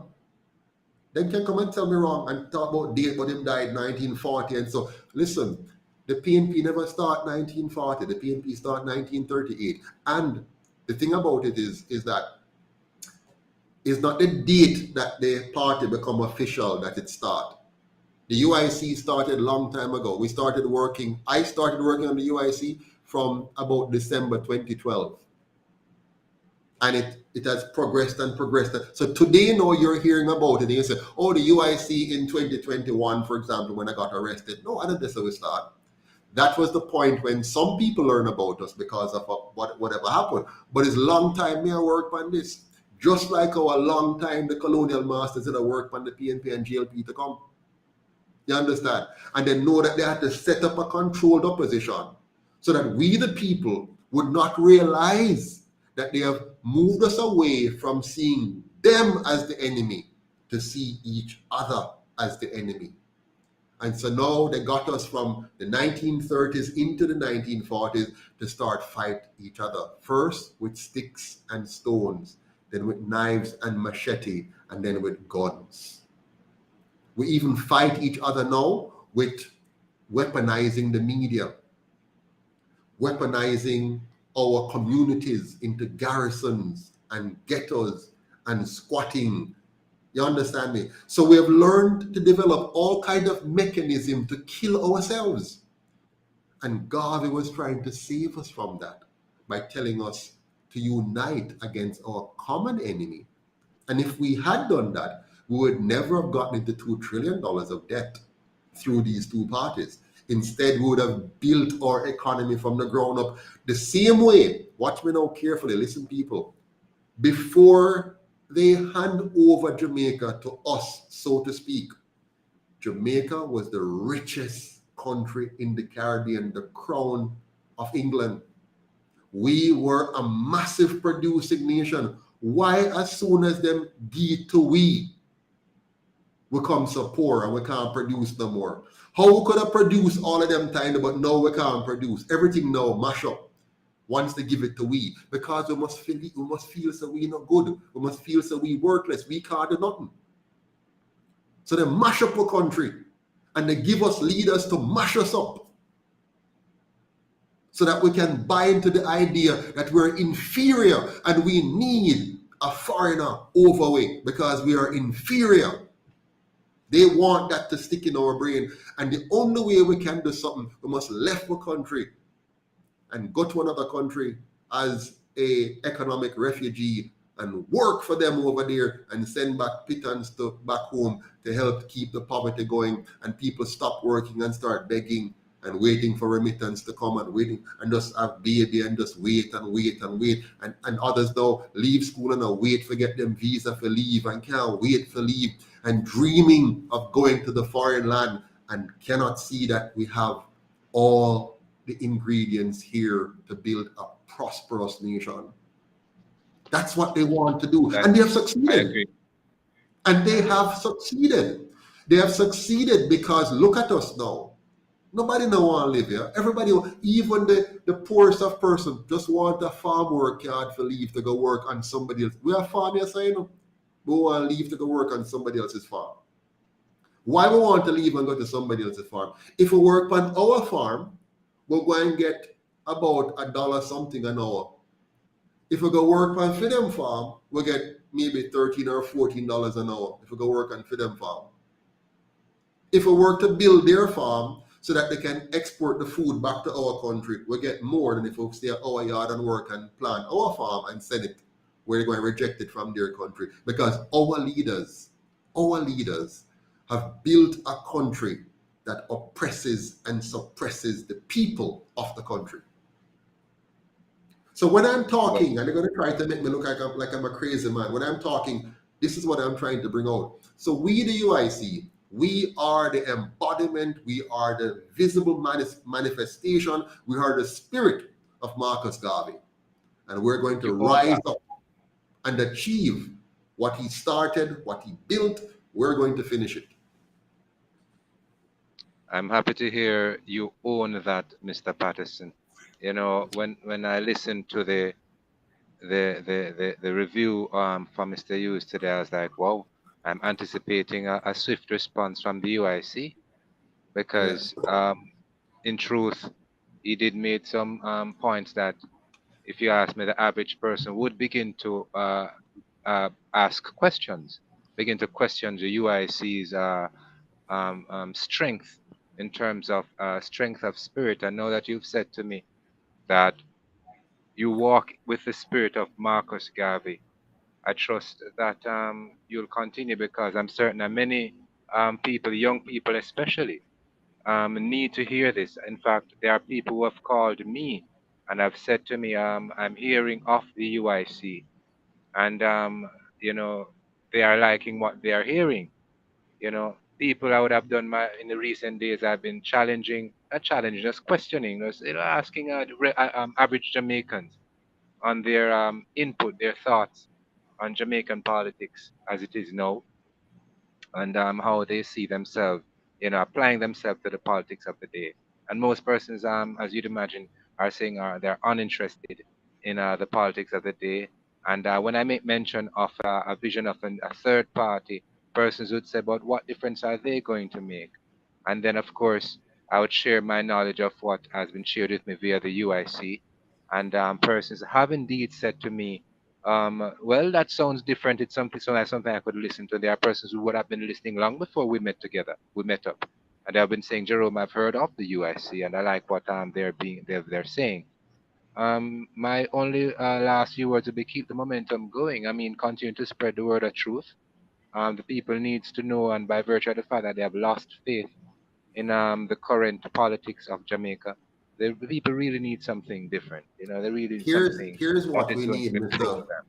They can come and tell me wrong and talk about date, but him died 1940. And so, listen, the PNP never start 1940. The PNP start 1938. And the thing about it is that it's not the date that the party become official that it start. The UIC started a long time ago. I started working on the UIC from about December 2012. And it has progressed and progressed. So today now you're hearing about it and you say, oh, the UIC in 2021, for example, when I got arrested. No, I didn't that's how we start. That was the point when some people learn about us because of whatever happened. But it's a long time me I work on this. Just like our long time the colonial masters did work on the PNP and GLP to come. You understand? And they know that they had to set up a controlled opposition so that we the people would not realize that they have moved us away from seeing them as the enemy to see each other as the enemy. And so now they got us from the 1930s into the 1940s to start fight each other. First with sticks and stones, then with knives and machete, and then with guns. We even fight each other now with weaponizing the media, weaponizing our communities into garrisons and ghettos and squatting. You understand me? So we have learned to develop all kinds of mechanism to kill ourselves. And Garvey was trying to save us from that by telling us to unite against our common enemy. And if we had done that, we would never have gotten into $2 trillion of debt through these two parties. Instead, we would have built our economy from the ground up the same way. Watch me now carefully. Listen, people. Before they hand over Jamaica to us, so to speak, Jamaica was the richest country in the Caribbean, the crown of England. We were a massive producing nation. Why, as soon as them get to we come so poor and we can't produce no more? How we could have produced all of them time, but now we can't produce. Everything now mash up once they give it to we. Because we must feel so we not good. We must feel so we worthless. We can't do nothing. So they mash up our country and they give us leaders to mash us up. so that we can buy into the idea that we're inferior and we need a foreigner over it because we are inferior. They want that to stick in our brain. And the only way we can do something, we must leave the country and go to another country as a economic refugee and work for them over there and send back pittance to back home to help keep the poverty going, and people stop working and start begging and waiting for remittance to come and waiting and just have baby and just wait and wait and wait, and others now leave school and wait for get them visa for leave and can't wait for leave and dreaming of going to the foreign land and cannot see that we have all the ingredients here to build a prosperous nation. That's what they want to do. And they have I succeeded. agree. And they have succeeded. They have succeeded because look at us now. Nobody now want to live here. Everybody, even the poorest of person, just want a farm work yard for leave to go work on somebody else. We are farm here saying we want to leave to go work on somebody else's farm. Why we want to leave and go to somebody else's farm? If we work on our farm, we're going to get about $1 something an hour. If we go work on Fidem farm, we'll get maybe $13 or $14 an hour if we go work on Fidem farm. If we work to build their farm so that they can export the food back to our country, we'll get more than if we stay at our yard and work and plant our farm and send it where they're going to reject it from their country. Because our leaders have built a country that oppresses and suppresses the people of the country. So when I'm talking, and they're going to try to make me look like I'm a crazy man, when I'm talking, this is what I'm trying to bring out. So we, the UIC, we are the embodiment, we are the visible manifestation, we are the spirit of Marcus Garvey. And we're going to rise up and achieve what he started, what he built. We're going to finish it. I'm happy to hear you own that, Mr. Patterson. You know, when I listened to the review from Mr. Hughes today, I was like, wow, I'm anticipating a swift response from the UIC because in truth, he did make some points that if you ask me, the average person would begin to ask questions, begin to question the UIC's strength in terms of strength of spirit. I know that you've said to me that you walk with the spirit of Marcus Garvey. I trust that you'll continue because I'm certain that many people, young people especially, need to hear this. In fact, there are people who have called me and have said to me, I'm hearing of the UIC, and you know, they are liking what they are hearing. You know, people I would have done in the recent days, I've been not challenging, just questioning, just asking average Jamaicans on their input, their thoughts on Jamaican politics as it is now, and how they see themselves, you know, applying themselves to the politics of the day. And most persons, as you'd imagine, are saying they're uninterested in the politics of the day. And when I make mention of a vision of a third party, persons would say, but what difference are they going to make? And then, of course, I would share my knowledge of what has been shared with me via the UIC. And persons have indeed said to me, well, that sounds different. It's something I could listen to. There are persons who would have been listening long before we met together. We met up, and they have been saying, Jerome, I've heard of the UIC, and I like what they're saying. My only last few words would be keep the momentum going. I mean, continue to spread the word of truth. The people needs to know, and by virtue of the fact that they have lost faith in the current politics of Jamaica, the people really need something different. You know, they really need something Here's that what is we going to need, be pro Mr. them.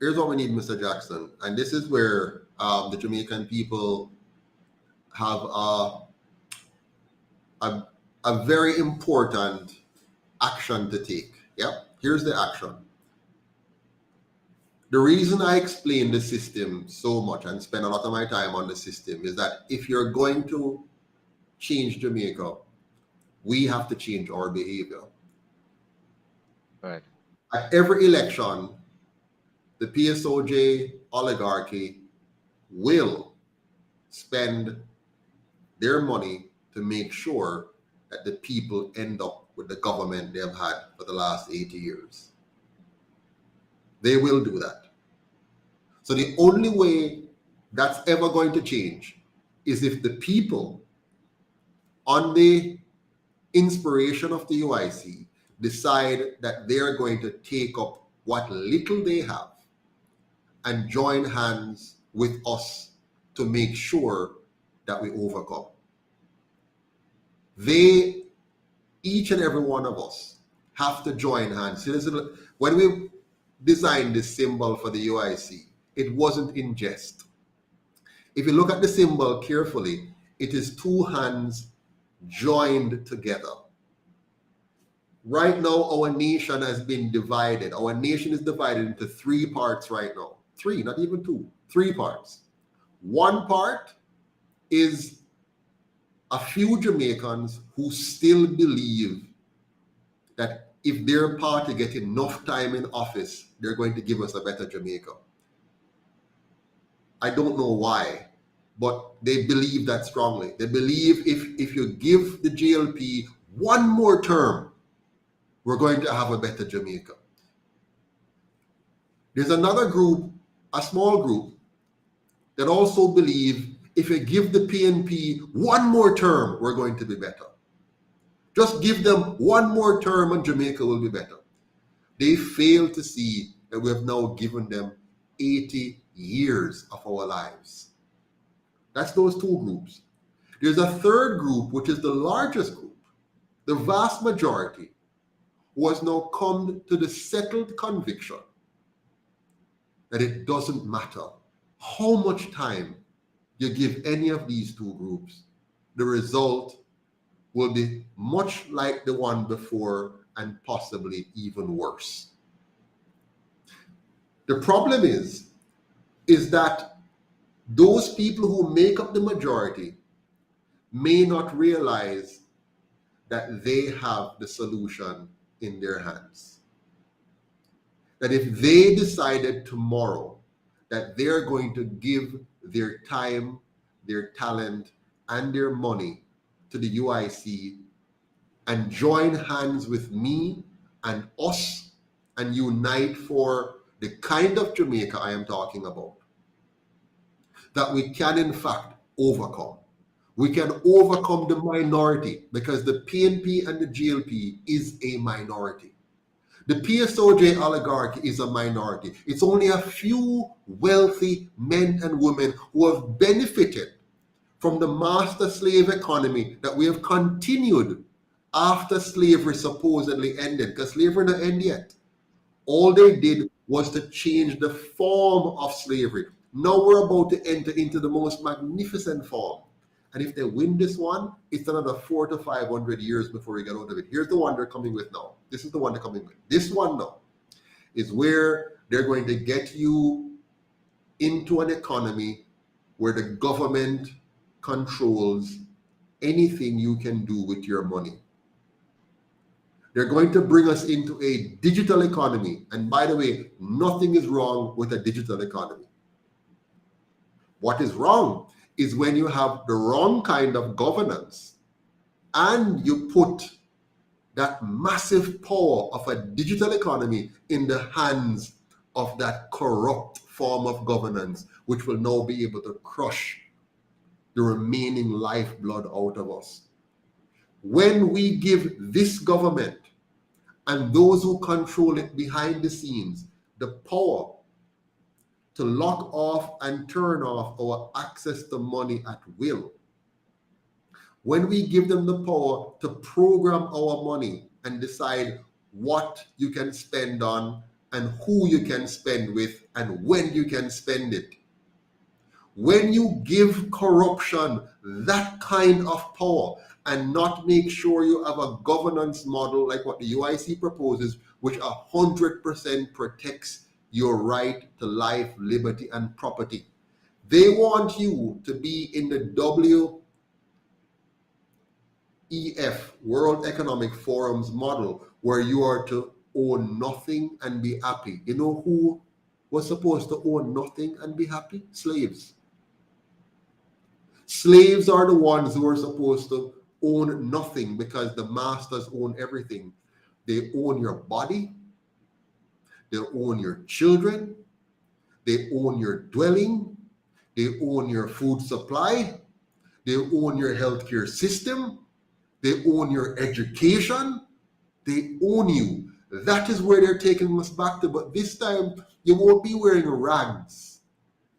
Here's what we need, Mr. Jackson. And this is where the Jamaican people have a very important action to take. Yeah, here's the action. The reason I explain the system so much and spend a lot of my time on the system is that if you're going to change Jamaica, we have to change our behavior. Right. At every election, the PSOJ oligarchy will spend their money to make sure that the people end up with the government they have had for the last 80 years. They will do that. So the only way that's ever going to change is if the people, on the inspiration of the UIC, decide that they're going to take up what little they have and join hands with us to make sure that we overcome. They, each and every one of us, have to join hands. See, when we designed this symbol for the UIC, it wasn't in jest. If you look at the symbol carefully, it is two hands joined together. Right now, our nation has been divided. Our nation is divided into three parts right now. Three, not even two, three parts. One part is a few Jamaicans who still believe that if their party get enough time in office, they're going to give us a better Jamaica. I don't know why, but they believe that strongly. They believe if you give the JLP one more term, we're going to have a better Jamaica. There's another group, a small group, that also believe if you give the PNP one more term, we're going to be better. Just give them one more term and Jamaica will be better. They fail to see that we have now given them 80 years of our lives. That's those two groups. There's a third group, which is the largest group. The vast majority who has now come to the settled conviction that it doesn't matter how much time you give any of these two groups, the result will be much like the one before and possibly even worse. The problem is that those people who make up the majority may not realize that they have the solution in their hands. That if they decided tomorrow that they're going to give their time, their talent, and their money to the UIC and join hands with me and us and unite for the kind of Jamaica I am talking about, that we can in fact overcome. We can overcome the minority because the PNP and the GLP is a minority. The PSOJ oligarchy is a minority. It's only a few wealthy men and women who have benefited from the master slave economy that we have continued after slavery supposedly ended, because slavery didn't end yet. All they did was to change the form of slavery. Now we're about to enter into the most magnificent form. And if they win this one, it's another 400 to 500 years before we get out of it. Here's the one they're coming with now. This is the one they're coming with. This one now is where they're going to get you into an economy where the government controls anything you can do with your money. They're going to bring us into a digital economy. And by the way, nothing is wrong with a digital economy. What is wrong is when you have the wrong kind of governance and you put that massive power of a digital economy in the hands of that corrupt form of governance, which will now be able to crush the remaining lifeblood out of us. When we give this government and those who control it behind the scenes the power to lock off and turn off our access to money at will, when we give them the power to program our money and decide what you can spend on and who you can spend with and when you can spend it, when you give corruption that kind of power and not make sure you have a governance model like what the UIC proposes, which 100% protects your right to life, liberty, and property. They want you to be in the WEF, World Economic Forum's model, where you are to own nothing and be happy. You know who was supposed to own nothing and be happy? Slaves. Slaves are the ones who are supposed to own nothing because the masters own everything. They own your body, they own your children, they own your dwelling, they own your food supply, they own your healthcare system, they own your education, they own you. That is where they're taking us back to. But this time, you won't be wearing rags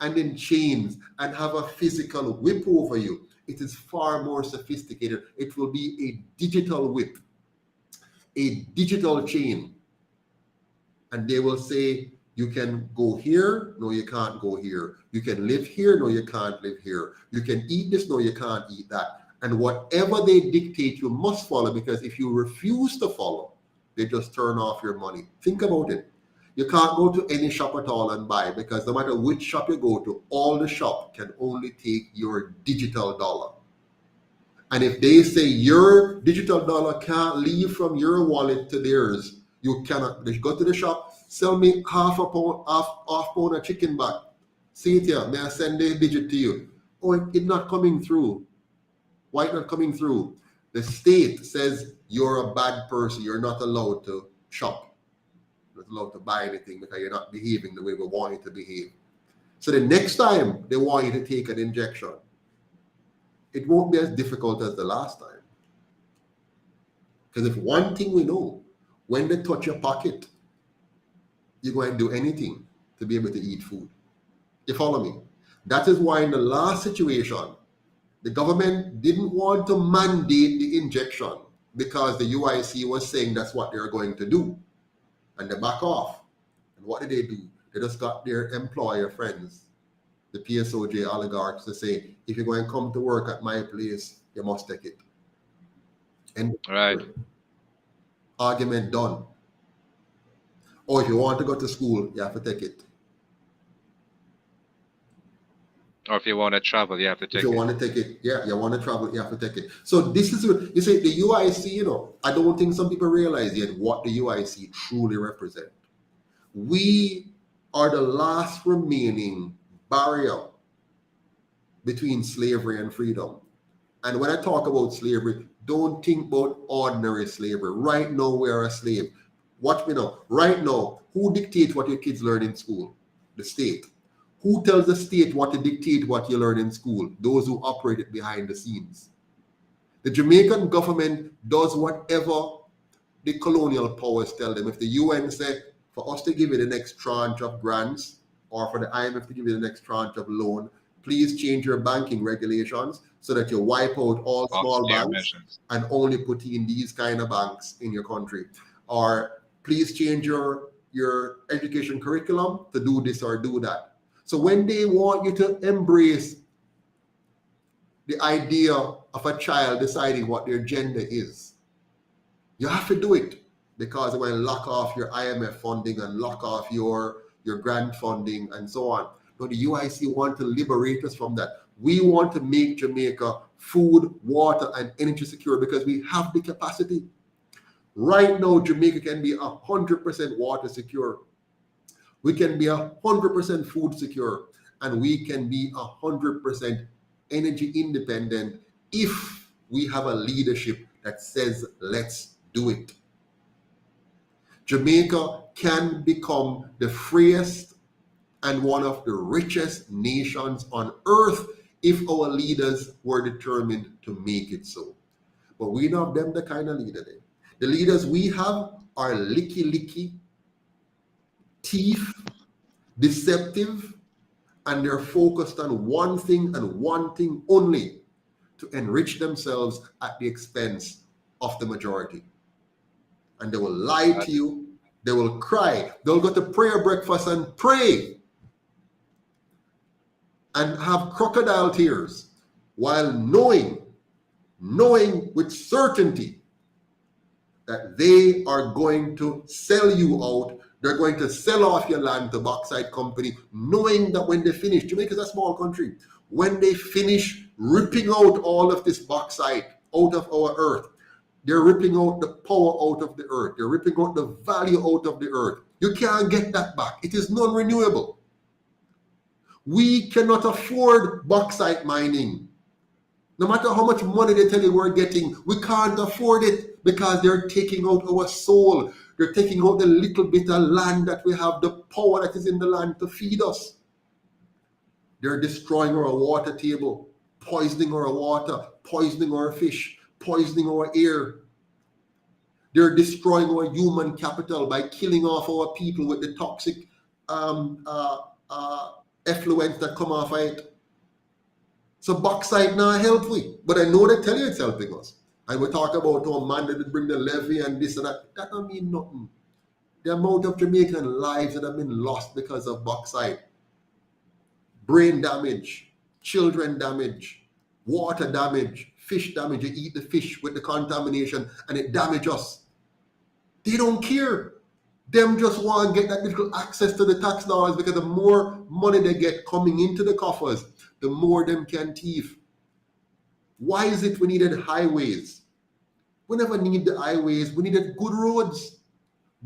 and in chains and have a physical whip over you. It is far more sophisticated. It will be a digital whip, a digital chain. And they will say, you can go here, no, you can't go here. You can live here, no, you can't live here. You can eat this, no, you can't eat that. And whatever they dictate, you must follow, because if you refuse to follow, they just turn off your money. Think about it. You can't go to any shop at all and buy, because no matter which shop you go to, all the shop can only take your digital dollar. And if they say your digital dollar can't leave from your wallet to theirs, you cannot. They go to the shop, sell me half pound of chicken back. See it here, may I send the digit to you? Oh, it's not coming through. Why it's not coming through? The state says you're a bad person. You're not allowed to shop. You're not allowed to buy anything because you're not behaving the way we want you to behave. So the next time they want you to take an injection, it won't be as difficult as the last time. Because if one thing we know, when they touch your pocket, you're going to do anything to be able to eat food. You follow me? That is why in the last situation, the government didn't want to mandate the injection because the UIC was saying that's what they're going to do. And they back off. And what did they do? They just got their employer friends, the PSOJ oligarchs, to say, if you're going to come to work at my place, you must take it. And Right. argument done. Or if you want to go to school, you have to take it. Or if you want to travel, you have to take If you it. want to take it, yeah, you want to travel, you have to take it. So this is what you say, the UIC, I don't think some people realize yet what the UIC truly represent. We are the last remaining barrier between slavery and freedom. And when I talk about slavery, don't think about ordinary slavery. Right now, we are a slave. Watch me now. Right now, who dictates what your kids learn in school? The state. Who tells the state what to dictate what you learn in school? Those who operate it behind the scenes. The Jamaican government does whatever the colonial powers tell them. If the UN say, for us to give you the next tranche of grants, or for the IMF to give you the next tranche of loan, please change your banking regulations so that you wipe out all small banks measures and only put in these kind of banks in your country. Or please change your education curriculum to do this or do that. So when they want you to embrace the idea of a child deciding what their gender is, you have to do it, because they want to lock off your IMF funding and lock off your grant funding and so on. No, the UIC want to liberate us from that. We want to make Jamaica food, water, and energy secure because we have the capacity. Right now, Jamaica can be 100% water secure. We can be 100% food secure, and we can be 100% energy independent if we have a leadership that says, let's do it. Jamaica can become the freest and one of the richest nations on earth if our leaders were determined to make it so. But we don't have them the kind of leader there. The leaders we have are licky, thief, deceptive, and they're focused on one thing and one thing only, to enrich themselves at the expense of the majority. And they will lie to you, they will cry, they'll go to prayer breakfast and pray and have crocodile tears while knowing with certainty that they are going to sell you out. They're going to sell off your land to bauxite company, knowing that when they finish, Jamaica is a small country, when they finish ripping out all of this bauxite out of our earth, they're ripping out the power out of the earth. They're ripping out the value out of the earth. You can't get that back. It is non-renewable. We cannot afford bauxite mining No matter how much money they tell you we're getting, we can't afford it because they're taking out our soul. They're taking out the little bit of land that we have, the power that is in the land to feed us. They're destroying our water table, poisoning our water, poisoning our fish, poisoning our air. They're destroying our human capital by killing off our people with the toxic effluents that come off of it. So bauxite not help we, but I know they tell you it's helping us. And we talk about how man that bring the levy and this and that. That don't mean nothing. The amount of Jamaican lives that have been lost because of bauxite, brain damage, children damage, water damage, fish damage. You eat the fish with the contamination and it damages us. They don't care. Them just want to get that little access to the tax dollars because the more money they get coming into the coffers, the more them can thief. Why is it we needed highways? We never need the highways. We needed good roads.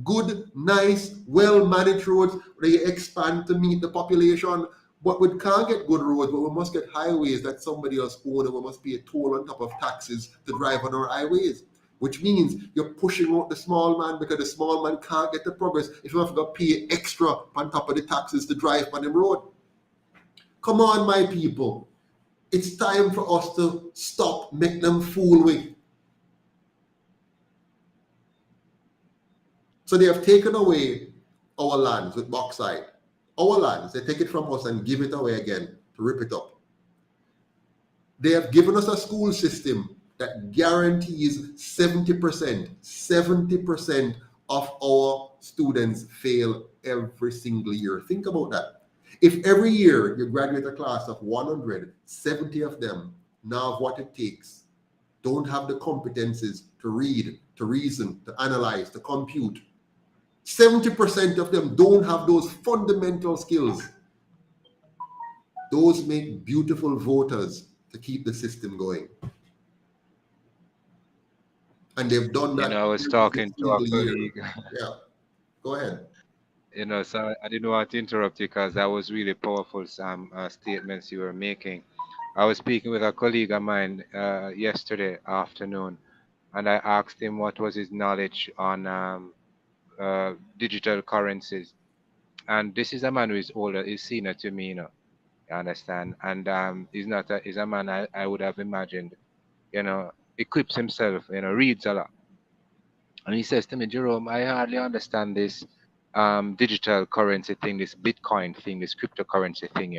Good, nice, well-managed roads where you expand to meet the population. But we can't get good roads, but we must get highways that somebody else owns, and we must pay a toll on top of taxes to drive on our highways. Which means you're pushing out the small man because the small man can't get the progress if you have to pay extra on top of the taxes to drive on the road. Come on, my people. It's time for us to stop, make them fool with. So they have taken away our lands with bauxite. Our lands, they take it from us and give it away again to rip it up. They have given us a school system that guarantees 70% of our students fail every single year. Think about that. If every year you graduate a class of 100, 70 of them now have what it takes, don't have the competencies to read, to reason, to analyze, to compute. 70% of them don't have those fundamental skills. Those make beautiful voters to keep the system going. And they've done that. I was talking to a colleague. Yeah, go ahead. So I didn't want to interrupt you because that was really powerful, some statements you were making. I was speaking with a colleague of mine yesterday afternoon, and I asked him what was his knowledge on digital currencies. And this is a man who is older, he's senior to me, you understand? And he's a man I would have imagined, equips himself, reads a lot. And he says to me, Jerome, I hardly understand this digital currency thing, this Bitcoin thing, this cryptocurrency thing,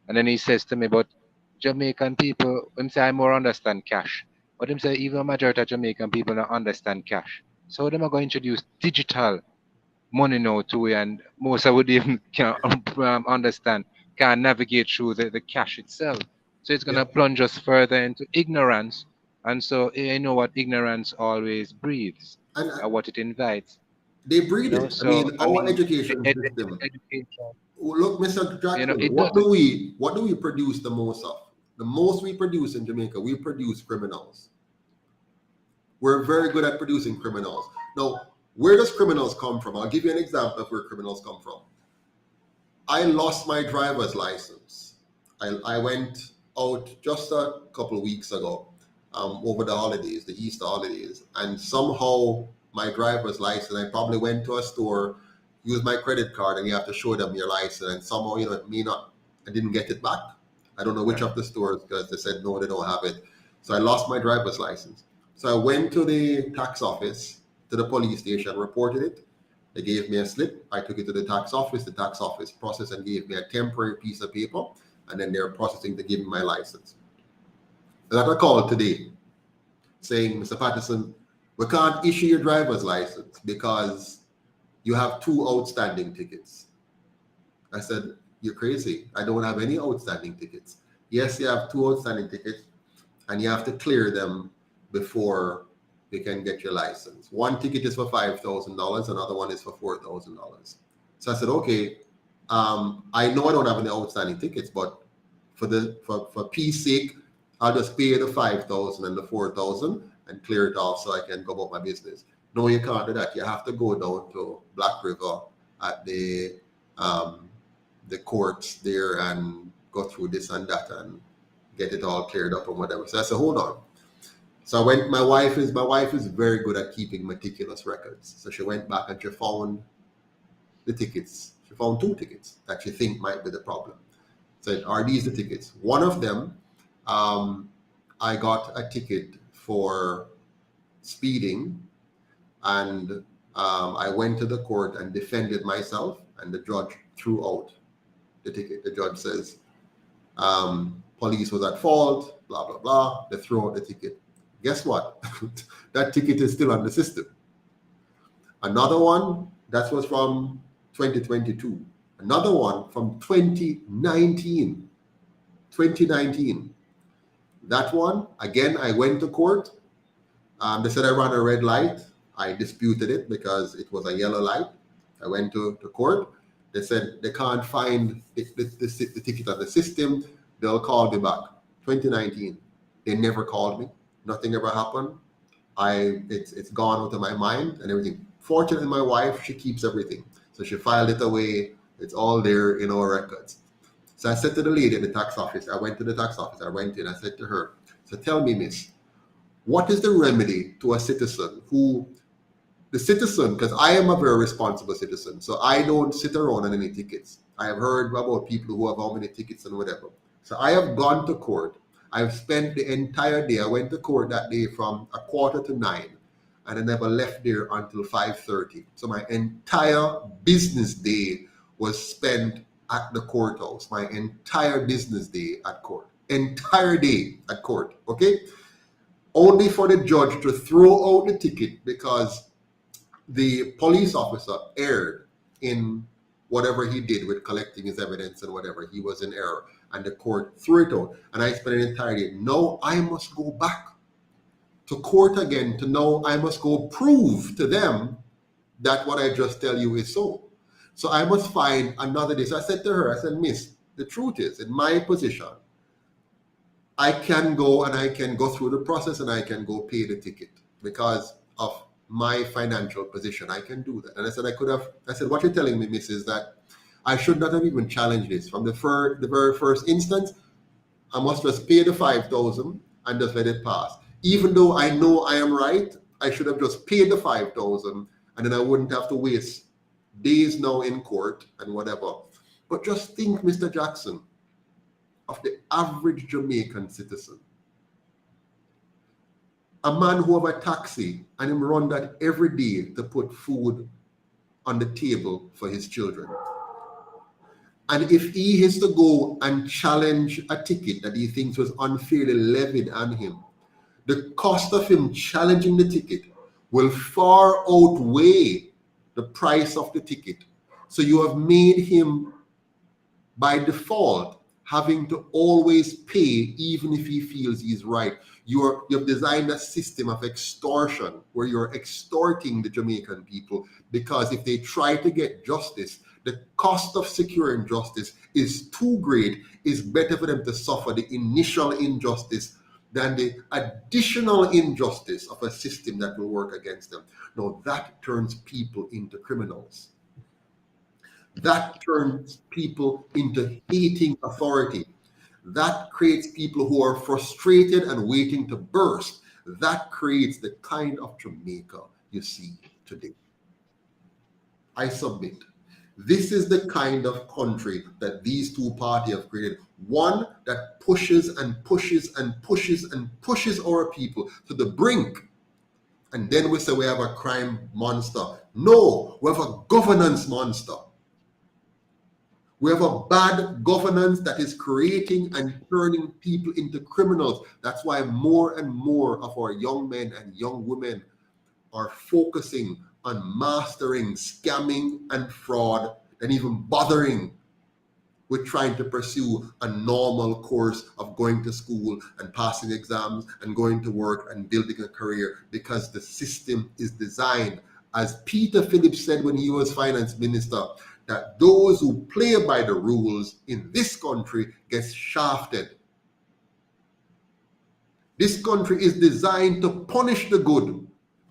And then he says to me, but Jamaican people, him say I more understand cash. But him say even a majority of Jamaican people don't understand cash. So them are going to introduce digital money now to it, and most I would even can't understand, can't navigate through the cash itself. So it's going to plunge us further into ignorance. And so you know what ignorance always breeds, and what it invites. They breed it. So, our education system. Look, Mr. Jackson, what do we produce the most of? The most we produce in Jamaica, we produce criminals. We're very good at producing criminals. Now, where does criminals come from? I'll give you an example of where criminals come from. I lost my driver's license. I went out just a couple of weeks ago over the holidays, the Easter holidays, and somehow my driver's license, I probably went to a store, used my credit card, and you have to show them your license, and somehow, I didn't get it back. I don't know which of the stores, because they said, no, they don't have it. So I lost my driver's license. So I went to the tax office, to the police station, reported it. They gave me a slip. I took it to the tax office. The tax office processed and gave me a temporary piece of paper, and then they're processing to give me my license. I got a call today saying, Mr. Patterson, we can't issue your driver's license because you have 2 outstanding tickets. I said, you're crazy. I don't have any outstanding tickets. Yes, you have 2 outstanding tickets, and you have to clear them before you can get your license. One ticket is for $5,000, another one is for $4,000. So I said, okay, I know I don't have any outstanding tickets, but for peace sake, I'll just pay the $5,000 and the $4,000 and clear it off so I can go about my business. No, you can't do that. You have to go down to Black River at the courts there and go through this and that and get it all cleared up and whatever. So I said, hold on. So I went, my wife is very good at keeping meticulous records. So she went back and she found the tickets. She found 2 tickets that she think might be the problem. Said, are these the tickets? One of them, I got a ticket for speeding, and I went to the court and defended myself, and the judge threw out the ticket. The judge says, police was at fault, blah, blah, blah. They threw out the ticket. Guess what? That ticket is still on the system. Another one, that was from 2022. Another one from 2019. 2019. That one, again, I went to court. They said I ran a red light. I disputed it because it was a yellow light. I went to court. They said they can't find the ticket on the system. They'll call me back. 2019. They never called me. Nothing ever happened. It's gone out of my mind and everything. Fortunately, my wife, she keeps everything. So she filed it away. It's all there in our records. So I said to the lady at the tax office, I went to the tax office, I went in, I said to her, so tell me, miss, what is the remedy to a citizen who, the citizen, because I am a very responsible citizen, so I don't sit around on any tickets. I have heard about people who have how many tickets and whatever. So I have gone to court. I've spent the entire day. I went to court that day from 8:45, and I never left there until 5:30. So my entire business day was spent at the courthouse. My entire business day at court. Entire day at court. Okay? Only for the judge to throw out the ticket because the police officer erred in whatever he did with collecting his evidence and whatever. He was in error. And the court threw it out. And I spent an entire day. Now I must go back to court again to know I must go prove to them that what I just tell you is so. So I must find another day. So I said to her, I said, miss, the truth is, in my position, I can go and I can go through the process and I can go pay the ticket because of my financial position. I can do that. And I said, what you're telling me, miss, is that I should not have even challenged this. From the very first instance, I must just pay the 5,000 and just let it pass. Even though I know I am right, I should have just paid the 5,000 and then I wouldn't have to waste days now in court and whatever. But just think, Mr. Jackson, of the average Jamaican citizen. A man who have a taxi and him run that every day to put food on the table for his children. And if he has to go and challenge a ticket that he thinks was unfairly levied on him, the cost of him challenging the ticket will far outweigh the price of the ticket. So you have made him, by default, having to always pay even if he feels he's right. You have designed a system of extortion where you're extorting the Jamaican people because if they try to get justice, the cost of securing justice is too great. It's better for them to suffer the initial injustice than the additional injustice of a system that will work against them. Now that turns people into criminals. That turns people into hating authority. That creates people who are frustrated and waiting to burst. That creates the kind of Jamaica you see today. I submit. This is the kind of country that these two parties have created. One that pushes and pushes and pushes and pushes our people to the brink. And then we say we have a crime monster. No, we have a governance monster. We have a bad governance that is creating and turning people into criminals. That's why more and more of our young men and young women are focusing on mastering scamming and fraud than even bothering with trying to pursue a normal course of going to school and passing exams and going to work and building a career, because the system is designed, as Peter Phillips said when he was finance minister, that those who play by the rules in this country gets shafted. This country is designed to punish the good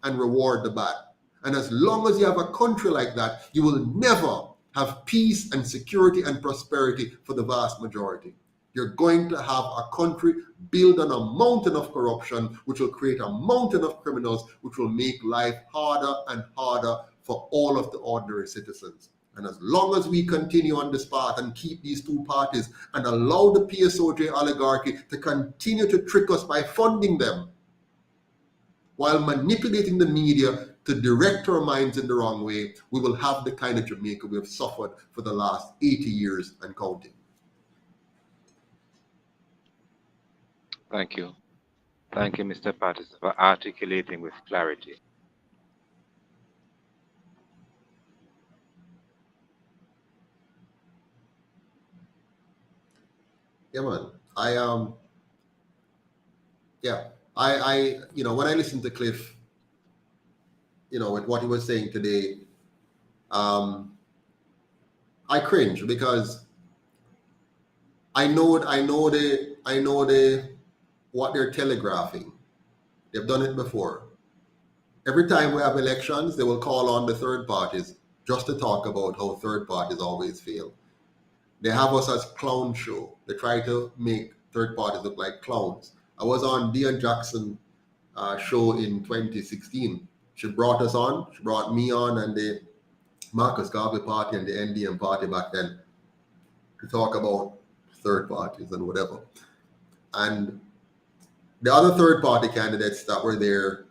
and reward the bad. And as long as you have a country like that, you will never have peace and security and prosperity for the vast majority. You're going to have a country built on a mountain of corruption, which will create a mountain of criminals, which will make life harder and harder for all of the ordinary citizens. And as long as we continue on this path and keep these two parties and allow the PSOJ oligarchy to continue to trick us by funding them, while manipulating the media to direct our minds in the wrong way, we will have the kind of Jamaica we have suffered for the last 80 years and counting. Thank you. Thank you, Mr. Patterson, for articulating with clarity. Yeah, man. I when I listened to Cliff, with what he was saying today, I cringe because I know what they're telegraphing. They've done it before. Every time we have elections, they will call on the third parties just to talk about how third parties always fail. They have us as clown show. They try to make third parties look like clowns. I was on Dion Jackson show in 2016. She brought us on. She brought me on and the Marcus Garvey party and the NDM party back then to talk about third parties and whatever. And the other third party candidates that were there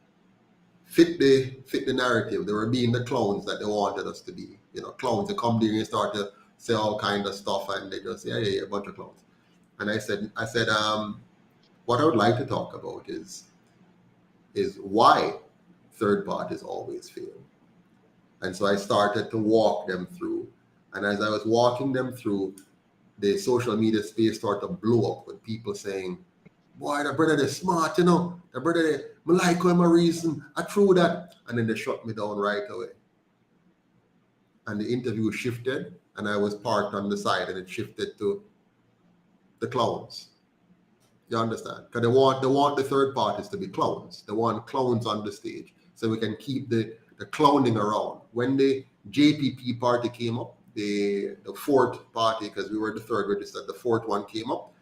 fit the narrative. They were being the clowns that they wanted us to be. Clowns that come there and start to say all kind of stuff, and they just say, a bunch of clowns. And I said, what I would like to talk about is why third parties always fail. And so I started to walk them through. And as I was walking them through, the social media space started to blow up with people saying, boy, the brother is smart, the brother, I like him a reason, I true that. And then they shut me down right away. And the interview shifted, and I was parked on the side, and it shifted to the clowns. You understand? Because they want the third parties to be clowns. They want clowns on the stage, so we can keep the clowning around. When the JPP party came up, the fourth party, because we were the third registered, the fourth one came up,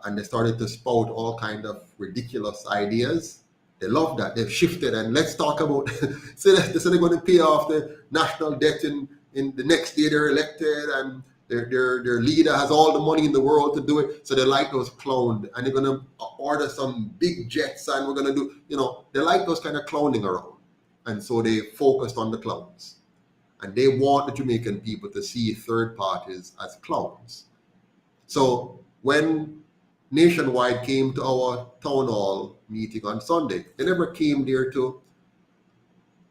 and they started to spout all kind of ridiculous ideas. They love that. They've shifted, and let's talk about so they're going to pay off the national debt in the next year they're elected, and their leader has all the money in the world to do it. So they like those clowns, and they're going to order some big jets, and we're going to do, they like those kind of clowning around. And so they focused on the clowns. And they want the Jamaican people to see third parties as clowns. So when Nationwide came to our town hall meeting on Sunday, they never came there to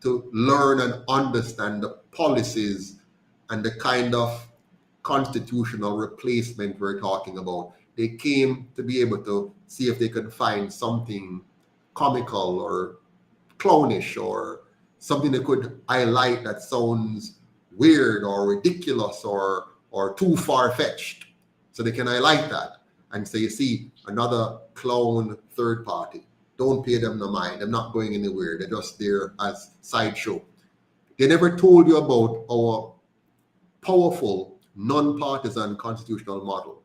learn and understand the policies and the kind of constitutional replacement we're talking about. They came to be able to see if they could find something comical or clownish or something that could highlight that sounds weird or ridiculous or too far-fetched. So they can highlight that and say, you see, another clown third party. Don't pay them no mind. They're not going anywhere. They're just there as sideshow. They never told you about our powerful, non-partisan constitutional model.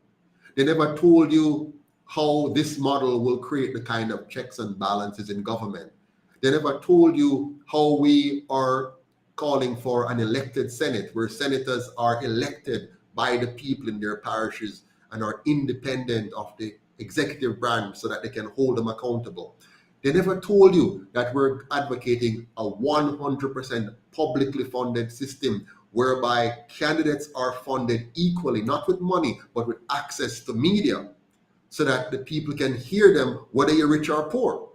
They never told you how this model will create the kind of checks and balances in government. They never told you how we are calling for an elected Senate, where senators are elected by the people in their parishes and are independent of the executive branch so that they can hold them accountable. They never told you that we're advocating a 100% publicly funded system whereby candidates are funded equally, not with money, but with access to media, so that the people can hear them whether you're rich or poor.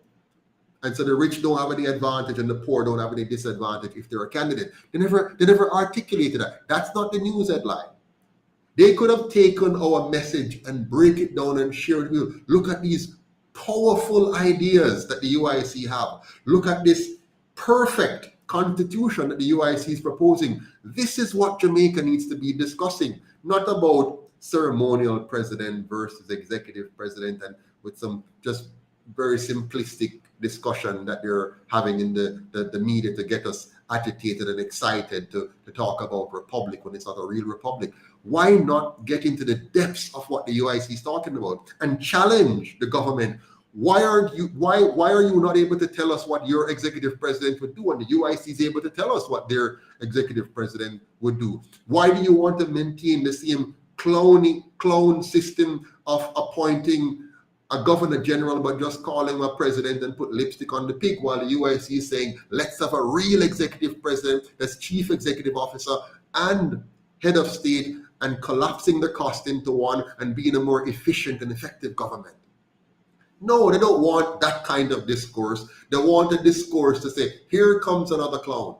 And so the rich don't have any advantage and the poor don't have any disadvantage if they're a candidate. They never articulated that. That's not the news headline. They could have taken our message and break it down and share it with you. Look at these powerful ideas that the UIC have. Look at this perfect constitution that the UIC is proposing. This is what Jamaica needs to be discussing, not about ceremonial president versus executive president and with some just very simplistic discussion that they're having in the media to get us agitated and excited to talk about republic when it's not a real republic. Why not get into the depths of what the UIC is talking about and challenge the government? Why are you not able to tell us what your executive president would do, and the UIC is able to tell us what their executive president would do? Why do you want to maintain the same clone system of appointing a governor general but just call him a president and put lipstick on the pig, while the UIC is saying let's have a real executive president that's chief executive officer and head of state, and collapsing the cost into one and being a more efficient and effective government? No, they don't want that kind of discourse. They want a discourse to say, here comes another clown.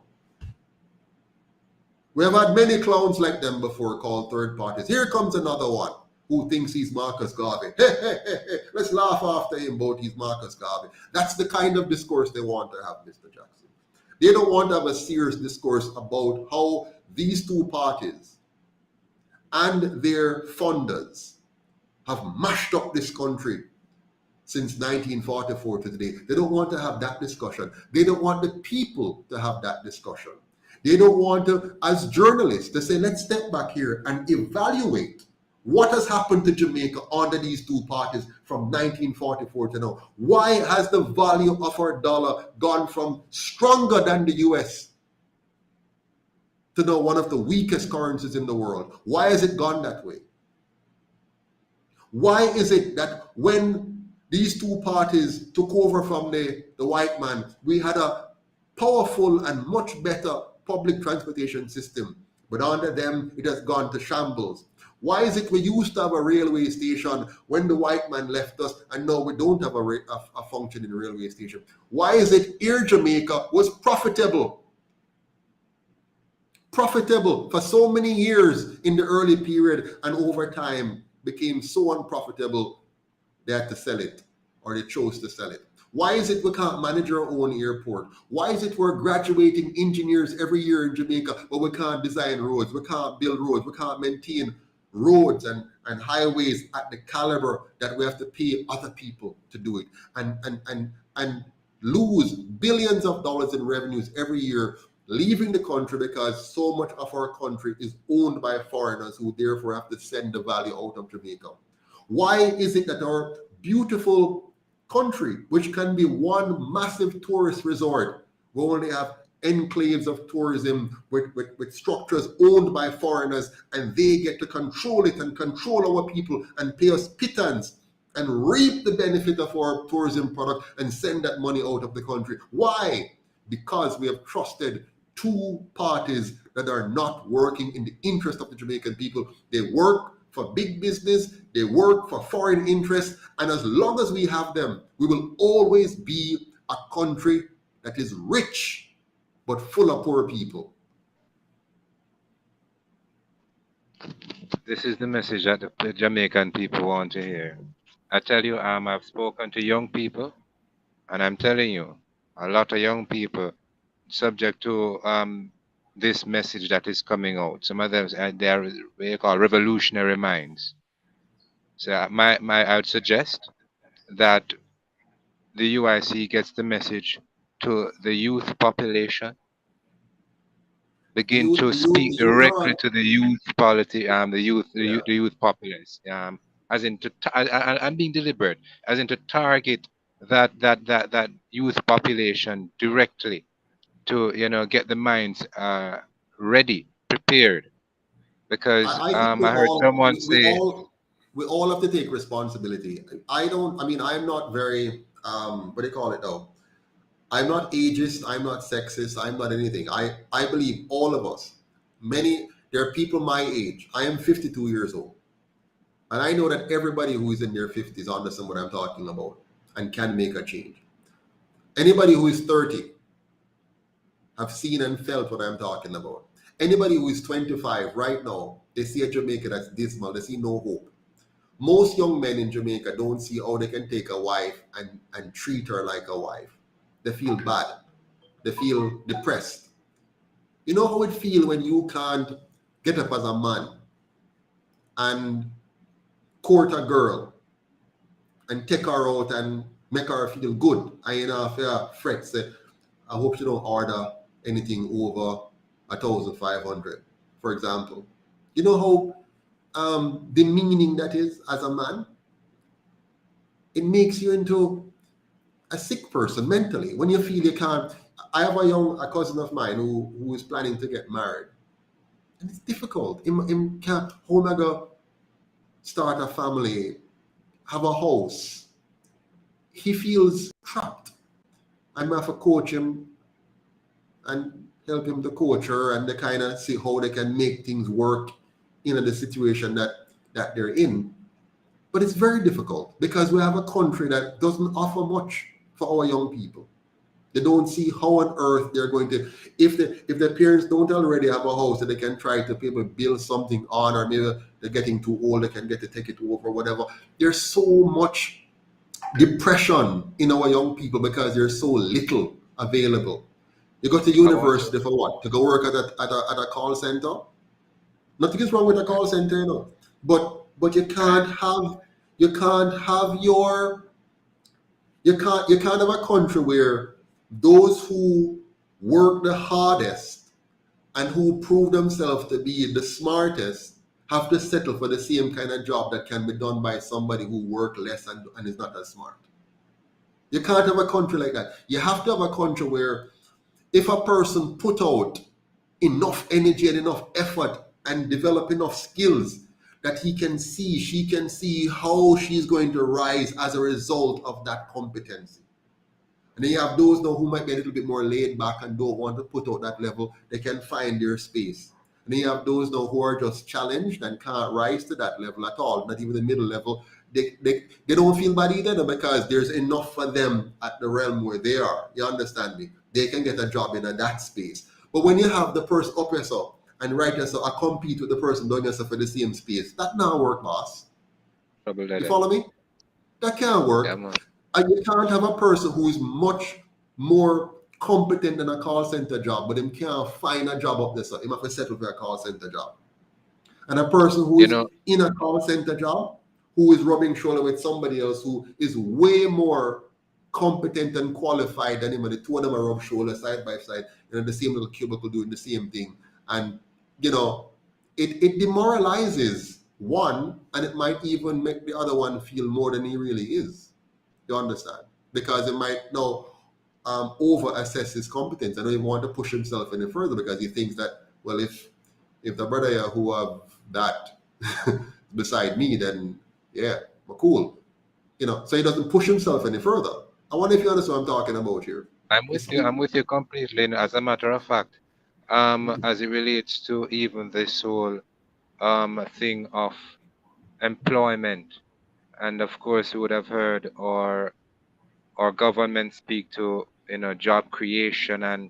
We have had many clowns like them before called third parties. Here comes another one who thinks he's Marcus Garvey. Let's laugh after him about he's Marcus Garvey. That's the kind of discourse they want to have, Mr. Jackson. They don't want to have a serious discourse about how these two parties and their funders have mashed up this country since 1944 to today. They don't want to have that discussion. They don't want the people to have that discussion. They don't want to, as journalists, to say, let's step back here and evaluate what has happened to Jamaica under these two parties from 1944 to now. Why has the value of our dollar gone from stronger than the US to now one of the weakest currencies in the world? Why has it gone that way? Why is it that when these two parties took over from the white man, we had a powerful and much better public transportation system, but under them it has gone to shambles? Why is it we used to have a railway station when the white man left us, and now we don't have a functioning railway station? Why is it Air Jamaica was profitable for so many years in the early period, and over time became so unprofitable they had to sell it, or they chose to sell it? Why is it we can't manage our own airport? Why is it we're graduating engineers every year in Jamaica, but we can't design roads, we can't build roads, we can't maintain roads and highways at the caliber that we have to pay other people to do it, and lose billions of dollars in revenues every year, leaving the country because so much of our country is owned by foreigners who therefore have to send the value out of Jamaica? Why is it that our beautiful country, which can be one massive tourist resort, we only have enclaves of tourism with structures owned by foreigners, and they get to control it and control our people and pay us pittance and reap the benefit of our tourism product and send that money out of the country? Why? Because we have trusted two parties that are not working in the interest of the Jamaican people. They work for big business, they work for foreign interests, and as long as we have them, we will always be a country that is rich but full of poor people. This is the message that the Jamaican people want to hear. I tell you, I've spoken to young people, and I'm telling you, a lot of young people subject to this message that is coming out. Some of them, they are what you call revolutionary minds. So I would suggest that the UIC gets the message to the youth population, begin to speak directly to the youth the youth populace, as in I'm being deliberate, as in to target that youth population directly, to get the minds ready, prepared, because I think I heard someone say we all have to take responsibility. I'm not very what do you call it though? I'm not ageist, I'm not sexist, I'm not anything. I believe all of us, there are people my age. I am 52 years old. And I know that everybody who is in their 50s understands what I'm talking about and can make a change. Anybody who is 30 have seen and felt what I'm talking about. Anybody who is 25 right now, they see a Jamaica that's dismal, they see no hope. Most young men in Jamaica don't see how they can take a wife and treat her like a wife. They feel bad. They feel depressed. You know how it feels when you can't get up as a man and court a girl and take her out and make her feel good. And you know, if you fret, say, I hope you don't order anything over 1,500, for example. You know how demeaning that is as a man? It makes you into a sick person mentally. When you feel you can't. I have a cousin of mine who is planning to get married. And it's difficult. Him can't, how am I going to start a family, have a house? He feels trapped. I might have to coach him and help him to coach her, and they kind of see how they can make things work in the situation that they're in. But it's very difficult because we have a country that doesn't offer much for our young people. They don't see how on earth they're going to, if their parents don't already have a house that they can try to maybe build something on, or maybe they're getting too old, they can get to take it over, whatever. There's so much depression in our young people because there's so little available. You go to university for what? To go work at a call center? Nothing is wrong with a call center, you know. But you can't have you can't have your you can't have a country where those who work the hardest and who prove themselves to be the smartest have to settle for the same kind of job that can be done by somebody who work less and is not as smart. You can't have a country like that. You have to have a country where if a person put out enough energy and enough effort and develop enough skills that she can see how she's going to rise as a result of that competency. And then you have those now who might be a little bit more laid back and don't want to put out that level. They can find their space. And then you have those now who are just challenged and can't rise to that level at all, not even the middle level. They don't feel bad either because there's enough for them at the realm where they are. You understand me? They can get a job in that space. But when you have the person up yourself and right yourself, I compete with the person doing yourself for the same space, that not work, boss. You follow me? That can't work. Yeah, and you can't have a person who is much more competent than a call center job, but him can't find a job up there, so he have to settle for a call center job. And a person who is in a call center job, who is rubbing shoulder with somebody else who is way more competent and qualified than him, and the two of them are rub shoulder side by side, the same little cubicle doing the same thing. And, it demoralizes one, and it might even make the other one feel more than he really is. You understand? Because he might now over assess his competence and don't even want to push himself any further because he thinks that, well, if the brother here who have that beside me, then yeah, we're cool. So he doesn't push himself any further. I wonder if you understand what I'm talking about here. I'm with you completely. And as a matter of fact, as it relates to even this whole thing of employment, and of course you would have heard our government speak to job creation and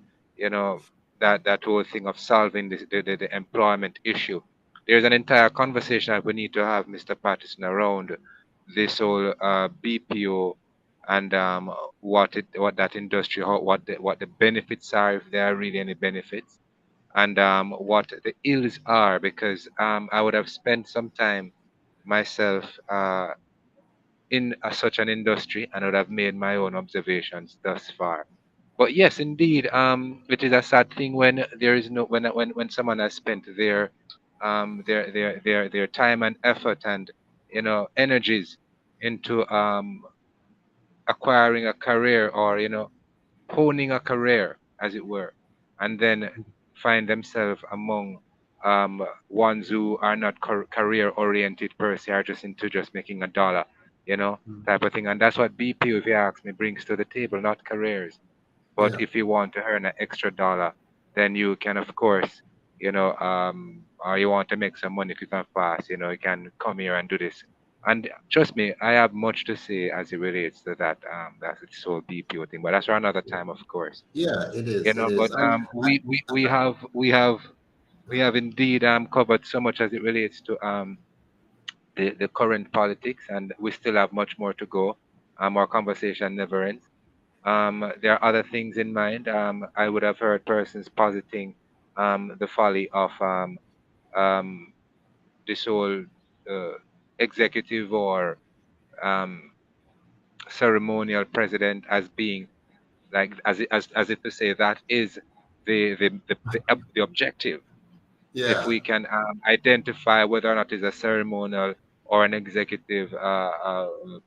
that whole thing of solving the employment issue. There's an entire conversation that we need to have, Mr. Patterson, around this whole BPO and what that industry, what the benefits are, if there are really any benefits, and what the ills are, because I would have spent some time myself in such an industry and would have made my own observations thus far. But yes, indeed, it is a sad thing when there is no when someone has spent their time and effort and energies into acquiring a career, or honing a career, as it were, and then find themselves among ones who are not career oriented per se, are just into just making a dollar, type of thing. And that's what BPO, if you ask me, brings to the table, not careers. But if you want to earn an extra dollar, then you can, of course, or you want to make some money quick and fast, you can come here and do this. And trust me, I have much to say as it relates to that. That's its whole BPO thing, but that's for another time, of course. Yeah, it is. It But is. we have indeed covered so much as it relates to the current politics, and we still have much more to go. Our conversation never ends. There are other things in mind. I would have heard persons positing the folly of this whole executive or ceremonial president as being like as if to say that is the objective. If Yeah, we can identify whether or not it's a ceremonial or an executive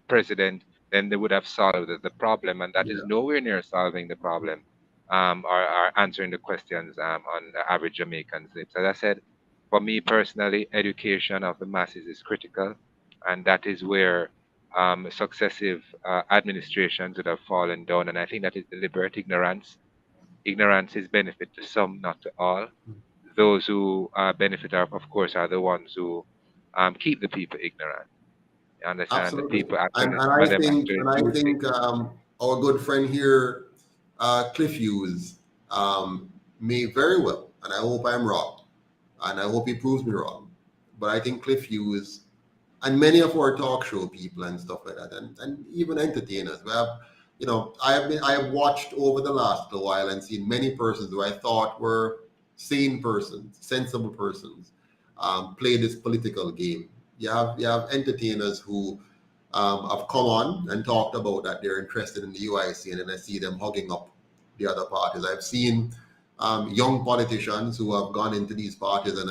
president, then they would have solved the problem, and that is yeah, nowhere near solving the problem, or answering the questions on the average Jamaican's lips. As I said, for me personally, education of the masses is critical, and that is where successive administrations would have fallen down. And I think that is deliberate ignorance. Ignorance is benefit to some, not to all. Those who benefit, are, of course, are the ones who keep the people ignorant. You understand? The absolutely. people And actually, and some I of them think actually and I do think. think our good friend here, Cliff Hughes, may very well, and I hope I'm wrong, and I hope he proves me wrong. But I think Cliff Hughes and many of our talk show people and stuff like that, and even entertainers, we have, I have watched over the last while and seen many persons who I thought were sane persons, sensible persons, play this political game. You have entertainers who have come on and talked about that they're interested in the UIC, and then I see them hugging up the other parties. I've seen young politicians who have gone into these parties and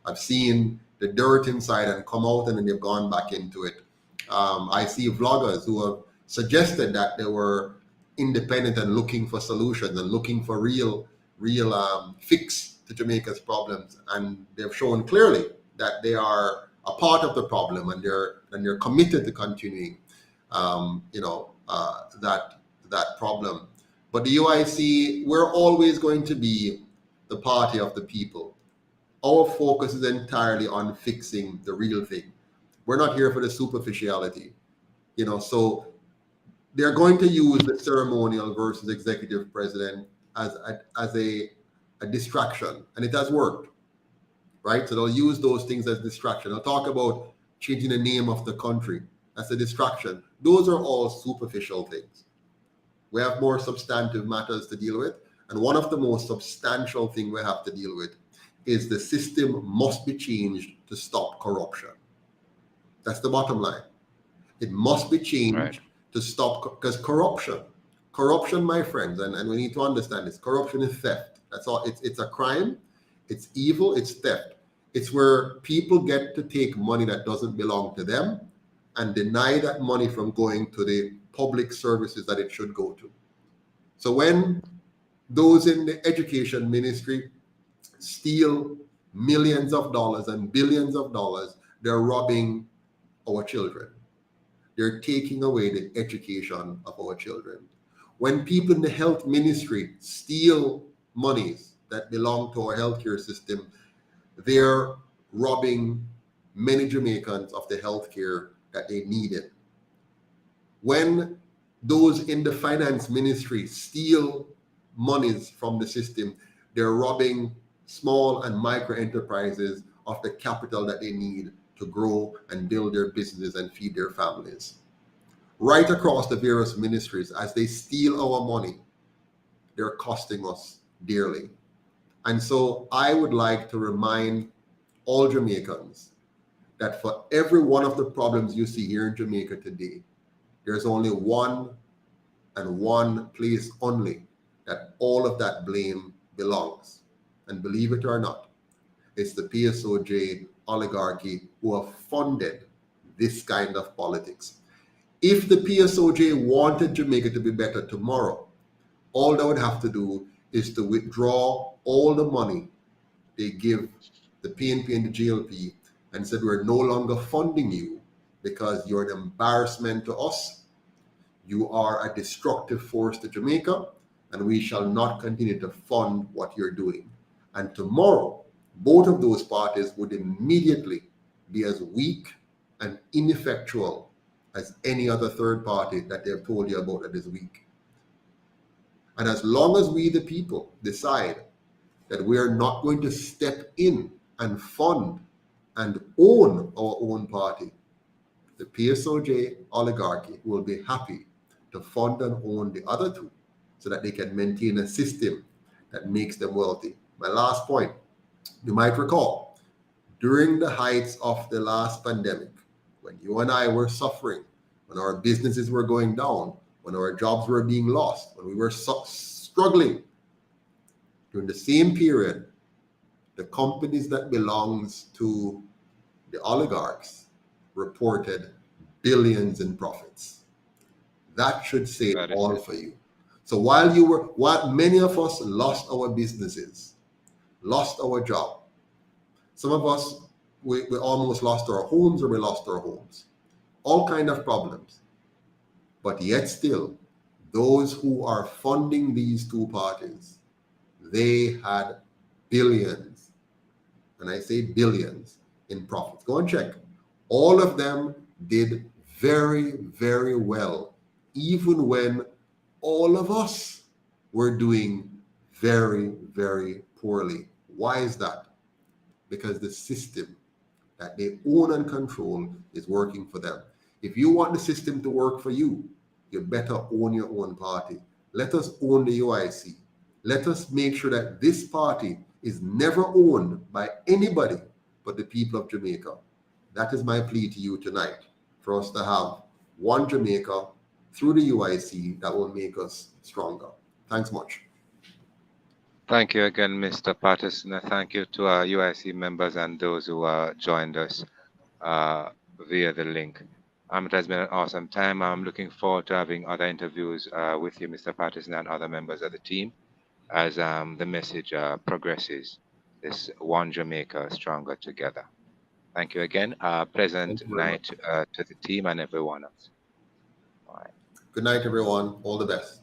I've seen the dirt inside and come out, and then they've gone back into it. I see vloggers who have suggested that they were independent and looking for solutions and looking for real fix to Jamaica's problems, and they've shown clearly that they are a part of the problem, and they're committed to continuing that problem. But the UIC, we're always going to be the party of the people. Our focus is entirely on fixing the real thing. We're not here for the superficiality, so they're going to use the ceremonial versus executive president as a distraction, and it has worked, right? So they'll use those things as distraction. They'll talk about changing the name of the country. That's a distraction. Those are all superficial things. We have more substantive matters to deal with, and one of the most substantial things we have to deal with is the system must be changed to stop corruption. That's the bottom line. It must be changed Right. to stop, because corruption, my friends, and we need to understand this, corruption is theft. That's all. It's a crime, it's evil, it's theft. It's where people get to take money that doesn't belong to them and deny that money from going to the public services that it should go to. So when those in the education ministry steal millions of dollars and billions of dollars, they're robbing our children. They're taking away the education of our children. When people in the health ministry steal monies that belong to our healthcare system, they're robbing many Jamaicans of the healthcare that they needed. When those in the finance ministry steal monies from the system, they're robbing small and micro enterprises of the capital that they need to grow and build their businesses and feed their families. Right across the various ministries, as they steal our money, they're costing us dearly. And so I would like to remind all Jamaicans that for every one of the problems you see here in Jamaica today, there's only one and one place only that all of that blame belongs. And believe it or not, it's the PSOJ oligarchy who have funded this kind of politics. If the PSOJ wanted Jamaica to be better tomorrow, all they would have to do is to withdraw all the money they give the PNP and the GLP and said, we're no longer funding you because you're an embarrassment to us. You are a destructive force to Jamaica, and we shall not continue to fund what you're doing. And tomorrow, both of those parties would immediately be as weak and ineffectual as any other third party that they've told you about that is weak. And as long as we, the people, decide that we are not going to step in and fund and own our own party, the PSOJ oligarchy will be happy to fund and own the other two so that they can maintain a system that makes them wealthy. My last point, you might recall, during the heights of the last pandemic, when you and I were suffering when our businesses were going down, when our jobs were being lost, when we were struggling. During the same period, the companies that belongs to the oligarchs reported billions in profits. That should say That is all it. for you. So while many of us lost our businesses, lost our job, some of us, we almost lost our homes, or we lost our homes. All kind of problems. But yet still, those who are funding these two parties, they had billions, and I say billions, in profits. Go and check. All of them did very, very well, even when all of us were doing very, very poorly. Why is that? Because the system that they own and control is working for them. If you want the system to work for you, you better own your own party. Let us own the UIC. Let us make sure that this party is never owned by anybody but the people of Jamaica. That is my plea to you tonight, for us to have one Jamaica through the UIC that will make us stronger. Thanks much. Thank you again, Mr. Patterson. And thank you to our UIC members and those who joined us via the link. It has been an awesome time. I'm looking forward to having other interviews with you, Mr. Patterson, and other members of the team as the message progresses. This one Jamaica stronger together. Thank you again. Pleasant night to the team and everyone else. All right. Good night, everyone. All the best.